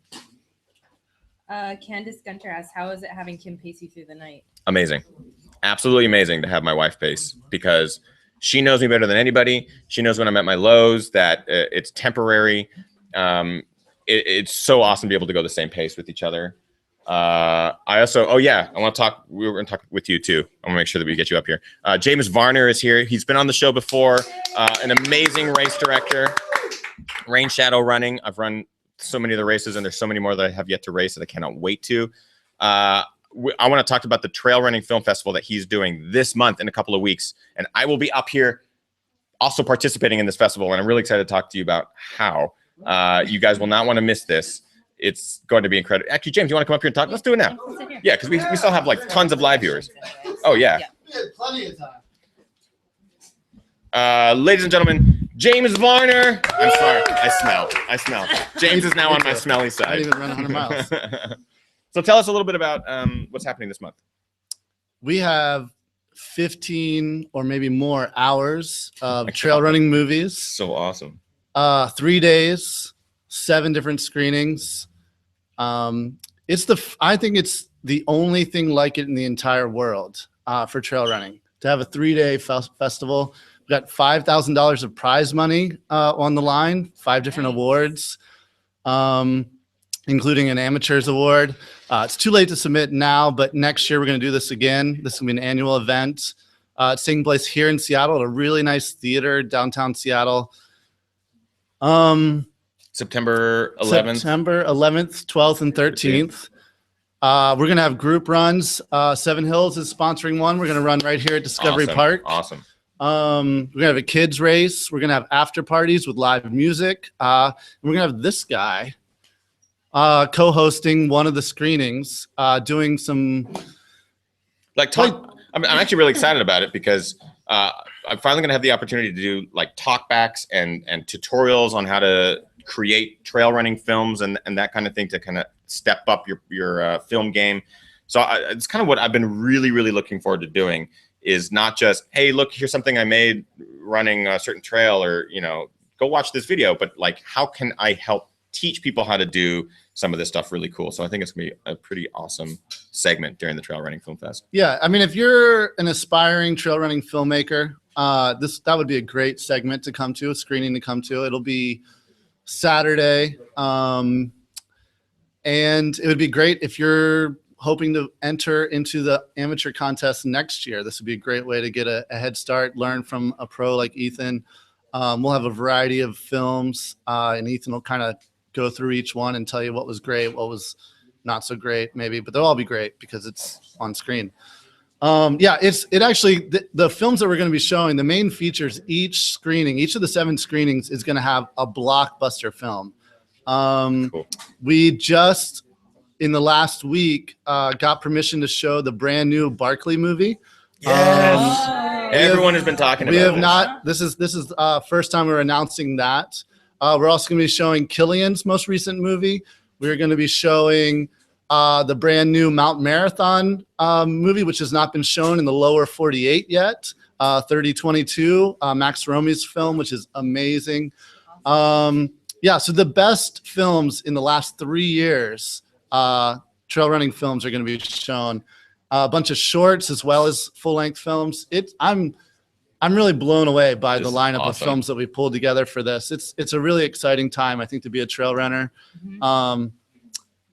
Candace Gunter asks, how is it having Kim pace you through the night? Amazing. Absolutely amazing to have my wife pace because she knows me better than anybody. She knows when I'm at my lows that it's temporary. It's so awesome to be able to go the same pace with each other. I want to talk. We were going to talk with you too. I want to make sure that we get you up here. James Varner is here. He's been on the show before. An amazing race director. Rain Shadow running. I've run so many of the races, and there's so many more that I have yet to race that I cannot wait to. I want to talk about the Trail Running Film Festival that he's doing this month in a couple of weeks, and I will be up here also participating in this festival, and I'm really excited to talk to you about how. You guys will not want to miss this. It's going to be incredible. Actually, James, you want to come up here and talk? Let's do it now. Yeah, because we still have like tons of live viewers. Oh, yeah. Plenty of time. Ladies and gentlemen, James Varner. I'm sorry. I smell. James is now on my smelly I side. didn't even run 100 miles. So tell us a little bit about what's happening this month. We have 15 or maybe more hours of trail running movies. So awesome. 3 days, 7 different screenings. I think it's the only thing like it in the entire world for trail running. To have a 3-day festival, we got $5,000 of prize money on the line, 5 different awards, including an amateurs award. It's too late to submit now, but next year we're going to do this again. This will be an annual event. It's taking place here in Seattle at a really nice theater downtown Seattle. September 11th. September 11th, 12th, and 13th. We're gonna have group runs. Seven Hills is sponsoring one. We're gonna run right here at Discovery Awesome. Park. Awesome. We're gonna have a kids race. We're gonna have after parties with live music. And we're gonna have this guy co-hosting one of the screenings, doing some Like talk. I'm actually really excited about it because I'm finally gonna have the opportunity to do like talkbacks and tutorials on how to create trail running films and that kind of thing to kind of step up your film game. So it's kind of what I've been really looking forward to doing. Is not just, hey, look, here's something I made running a certain trail, or go watch this video, but like, how can I help teach people how to do some of this stuff really cool? So I think it's gonna be a pretty awesome segment during the Trail Running Film Fest. Yeah, I mean, if you're an aspiring trail running filmmaker, that would be a great segment to come to, a screening to come to. It'll be Saturday, and it would be great if you're hoping to enter into the amateur contest next year. This would be a great way to get a head start, learn from a pro like Ethan. We'll have a variety of films, and Ethan will kind of go through each one and tell you what was great, what was not so great, maybe, but they'll all be great because it's on screen. The films that we're going to be showing, the main features, each of the 7 screenings is going to have a blockbuster film. Cool. We just, in the last week, got permission to show the brand new Barkley movie. Yes. Everyone has been talking about it. We have not. This is first time we're announcing that. We're also going to be showing Killian's most recent movie. We're going to be showing the brand new Mount Marathon movie, which has not been shown in the lower 48 yet. 3022, Max Romy's film, which is amazing. So the best films in the last 3 years, trail running films, are going to be shown. A bunch of shorts as well as full-length films. I'm really blown away by the lineup of films that we pulled together for this. It's a really exciting time, I think, to be a trail runner. I'm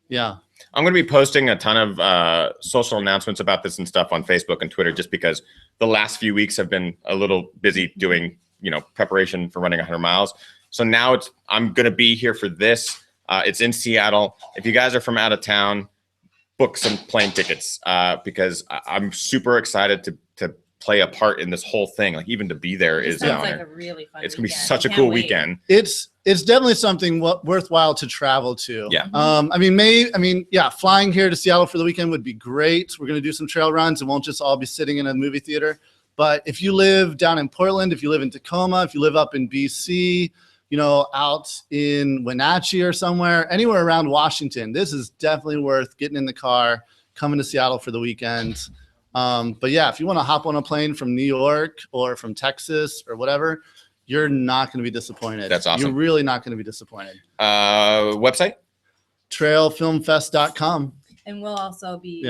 going to be posting a ton of social announcements about this and stuff on Facebook and Twitter, just because the last few weeks have been a little busy doing, preparation for running 100 miles. So now I'm going to be here for this. It's in Seattle. If you guys are from out of town, book some plane tickets because I'm super excited to play a part in this whole thing. Like, even to be there is an honor. Like a really fun it's gonna be weekend. such a cool weekend. It's definitely something worthwhile to travel to. Yeah. Flying here to Seattle for the weekend would be great. We're going to do some trail runs. It won't just all be sitting in a movie theater. But if you live down in Portland, if you live in Tacoma, if you live up in BC, out in Wenatchee or somewhere, anywhere around Washington, this is definitely worth getting in the car, coming to Seattle for the weekend. If you want to hop on a plane from New York or from Texas or whatever, you're not going to be disappointed. That's awesome. You're really not going to be disappointed. Website? Trailfilmfest.com. And we'll also be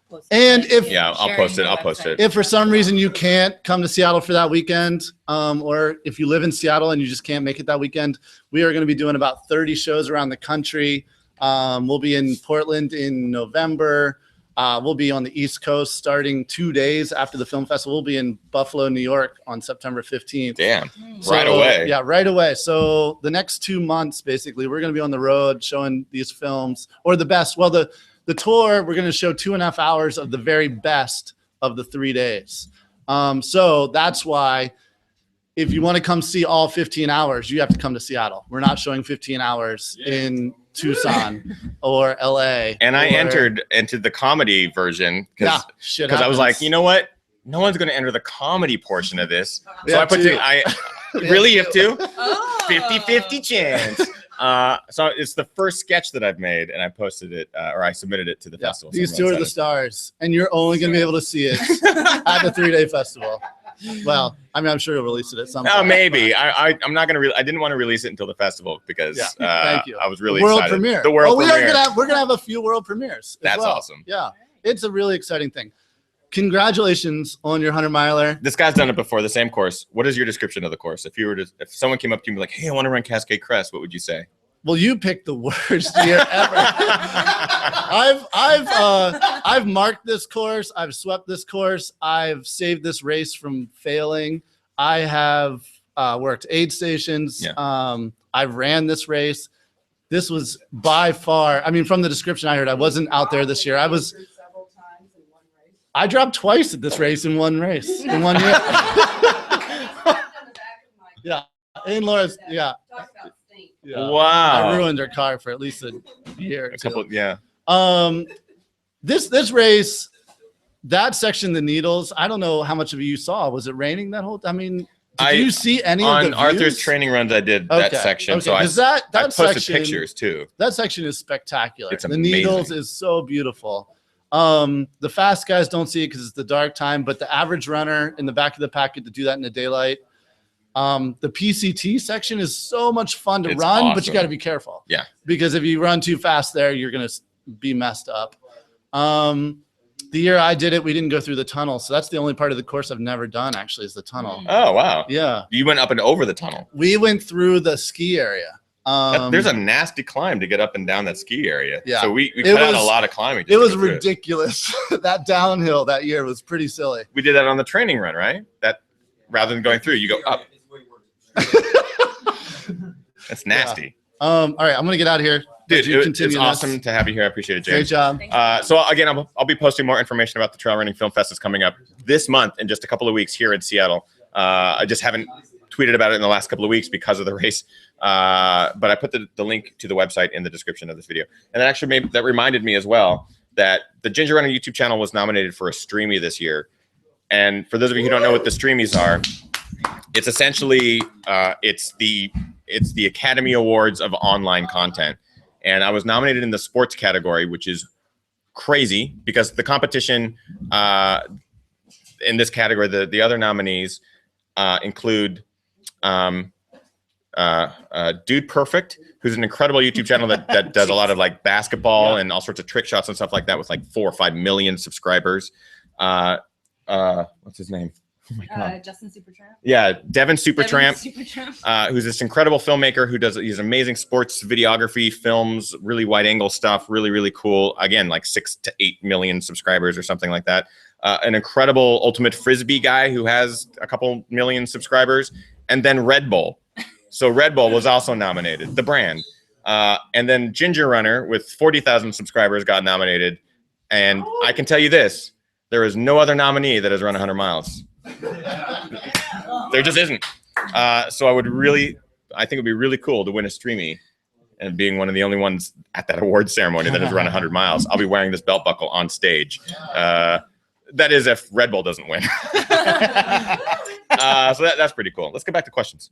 posting And it. if I'll post it. I'll post it. If for some reason you can't come to Seattle for that weekend, or if you live in Seattle and you just can't make it that weekend, we are going to be doing about 30 shows around the country. We'll be in Portland in November. We'll be on the East Coast starting 2 days after the film festival. We'll be in Buffalo, New York on September 15th. Damn. Right away. Yeah, right away. So the next 2 months, basically, we're going to be on the road showing these films, or the best. Well, the tour, we're going to show 2.5 hours of the very best of the 3 days. So that's why if you want to come see all 15 hours, you have to come to Seattle. We're not showing 15 hours in Tucson or LA. And I entered into the comedy version because I was like, you know what? No one's going to enter the comedy portion of this. So I put really have to? 50-50 chance. So it's the first sketch that I've made, and I posted it, or I submitted it to the festival. These two are the stars, and you're only going to be able to see it at the 3-day festival. Well, I'm sure you'll release it at some point. Oh, maybe. I'm not going to. I didn't want to release it until the festival because thank you. I was really world excited. Premiere. The world premiere. We're gonna have a few world premieres. That's awesome. Yeah, it's a really exciting thing. Congratulations on your 100-miler. This guy's done it before. The same course. What is your description of the course? If someone came up to you and be like, "Hey, I want to run Cascade Crest," what would you say? Well, you picked the worst year ever. I've marked this course. I've swept this course. I've saved this race from failing. I have worked aid stations. Yeah. I've ran this race. this was by far, I mean, from the description I heard, I wasn't out there this year. I dropped twice at this race in one race in 1 year. Yeah. In Laura's, yeah. Yeah. Wow. I ruined her car for at least a year or A two. couple, yeah. This race, that section, the needles, I don't know how much of you saw. Was it raining that whole? I mean, did you see any of on the Arthur's views? training runs? I did that section, Okay, so I 'cause that I posted section, pictures too. That section is spectacular. It's the amazing. needles is so beautiful. The fast guys don't see it because it's the dark time, but the average runner in the back of the pack get to do that in the daylight. The PCT section is so much fun to It's run, but awesome. you got to be careful. Yeah. Because if you run too fast there, you're going to be messed up. The year I did it, we didn't go through the tunnel. So that's the only part of the course I've never done, actually, is the tunnel. Oh, wow. Yeah. You went up and over the tunnel. We went through the ski area. There's a nasty climb to get up and down that ski area. Yeah. So we It cut out a was- lot of climbing. just It to was get through ridiculous. That downhill that year was pretty silly. We did that on the training run, right? That rather than going through, you go up. That's nasty. All right, I'm gonna get out of here. Dude, You it's continue this. awesome to have you here. I appreciate it, Great James. job. So again, I'll be posting more information about the Trail Running Film Fest that's coming up this month in just a couple of weeks here in Seattle. I just haven't tweeted about it in the last couple of weeks because of the race. But I put the link to the website in the description of this video. And that actually that reminded me as well that the Ginger Runner YouTube channel was nominated for a Streamy this year. And for those of you who don't know what the Streamies are, it's essentially it's the Academy Awards of online content. And I was nominated in the sports category, which is crazy because the competition in this category, the other nominees include Dude Perfect, who's an incredible YouTube channel that does a lot of like basketball and all sorts of trick shots and stuff like that with like 4 or 5 million subscribers. What's his name? Oh my God. Justin Supertramp. Yeah, Devin Supertramp, Supertramp. who's this incredible filmmaker who does he's amazing sports videography, films, really wide angle stuff, really, really cool. Again, like 6 to 8 million subscribers or something like that. An incredible ultimate frisbee guy who has a couple million subscribers, and then Red Bull. So Red Bull was also nominated, the brand. And then Ginger Runner with 40,000 subscribers got nominated. And I can tell you this, there is no other nominee that has run 100 miles. There just isn't. So I think it'd be really cool to win a Streamy, and being one of the only ones at that award ceremony that has run 100 miles. I'll be wearing this belt buckle on stage. That is if Red Bull doesn't win. So that's pretty cool. Let's get back to questions.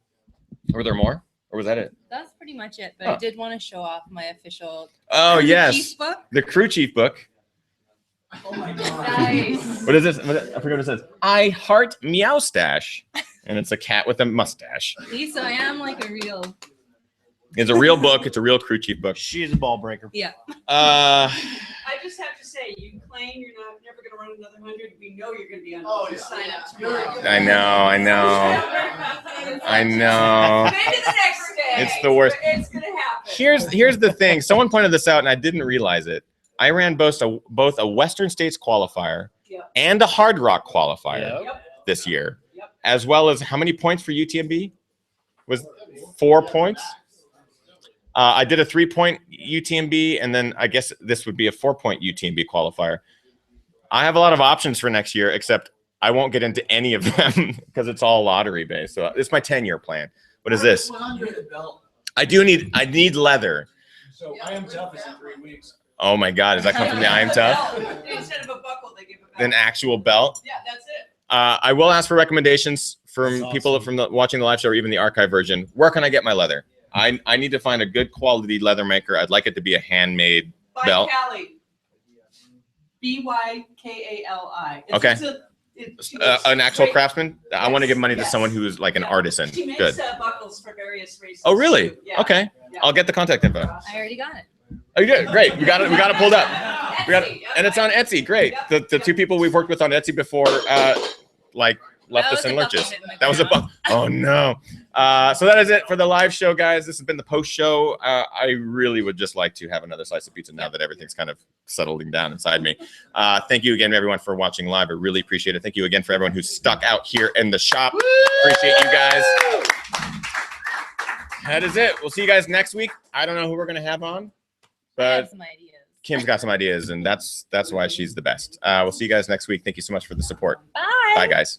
Were there more, or was that it? That's pretty much it. But I did want to show off my official Oh Crew yes, Chief book. the Crew Chief book. Oh my God. Nice. What is this? I forget what it says. I heart meow stash, and it's a cat with a mustache. See, so I am like a real. It's a real book. It's a real Crew Chief book. She is a ball breaker. Yeah. I just have to say, you claim you're never going to run another 100. We know you're going to be on the sign up tomorrow. I know. Maybe the next day. It's the worst. But it's going to happen. Here's the thing. Someone pointed this out, and I didn't realize it. I ran both a Western States qualifier and a Hard Rock qualifier this year, as well as how many points for UTMB? Was 4 points? I did a 3-point UTMB, and then I guess this would be a 4-point UTMB qualifier. I have a lot of options for next year, except I won't get into any of them because it's all lottery based. So it's my 10-year plan. What is this? I need leather. So I am tough is in 3 weeks. Oh my God, does that come from the I Am Tough? Instead of a buckle, they give a belt. An actual belt? Yeah, that's it. I will ask for recommendations from people from watching the live show or even the archive version. Where can I get my leather? I need to find a good quality leather maker. I'd like it to be a handmade By belt. Cali. BYKALI. Okay. An actual craftsman? I want to give money to Yes. someone who is like an artisan. She makes Good. buckles for various races. Oh, really? too. Yeah. Okay. Yeah. I'll get the contact info. I already got it. Oh, you did? Great. We got it pulled up. We got it. Etsy, And it's on Etsy. Great. The two people we've worked with on Etsy before, left us was in a lurches. buckle hit in my That was a crown. bug. Oh no. So that is it for the live show, guys. This has been the post show. I really would just like to have another slice of pizza now that everything's kind of settling down inside me. Thank you again, everyone, for watching live. I really appreciate it. Thank you again for everyone who's stuck out here in the shop. Appreciate you guys. That is it. We'll see you guys next week. I don't know who we're gonna have on, I have but some ideas. Kim's got some ideas, and that's why she's the best. We'll see you guys next week. Thank you so much for the support. Bye. Bye, guys.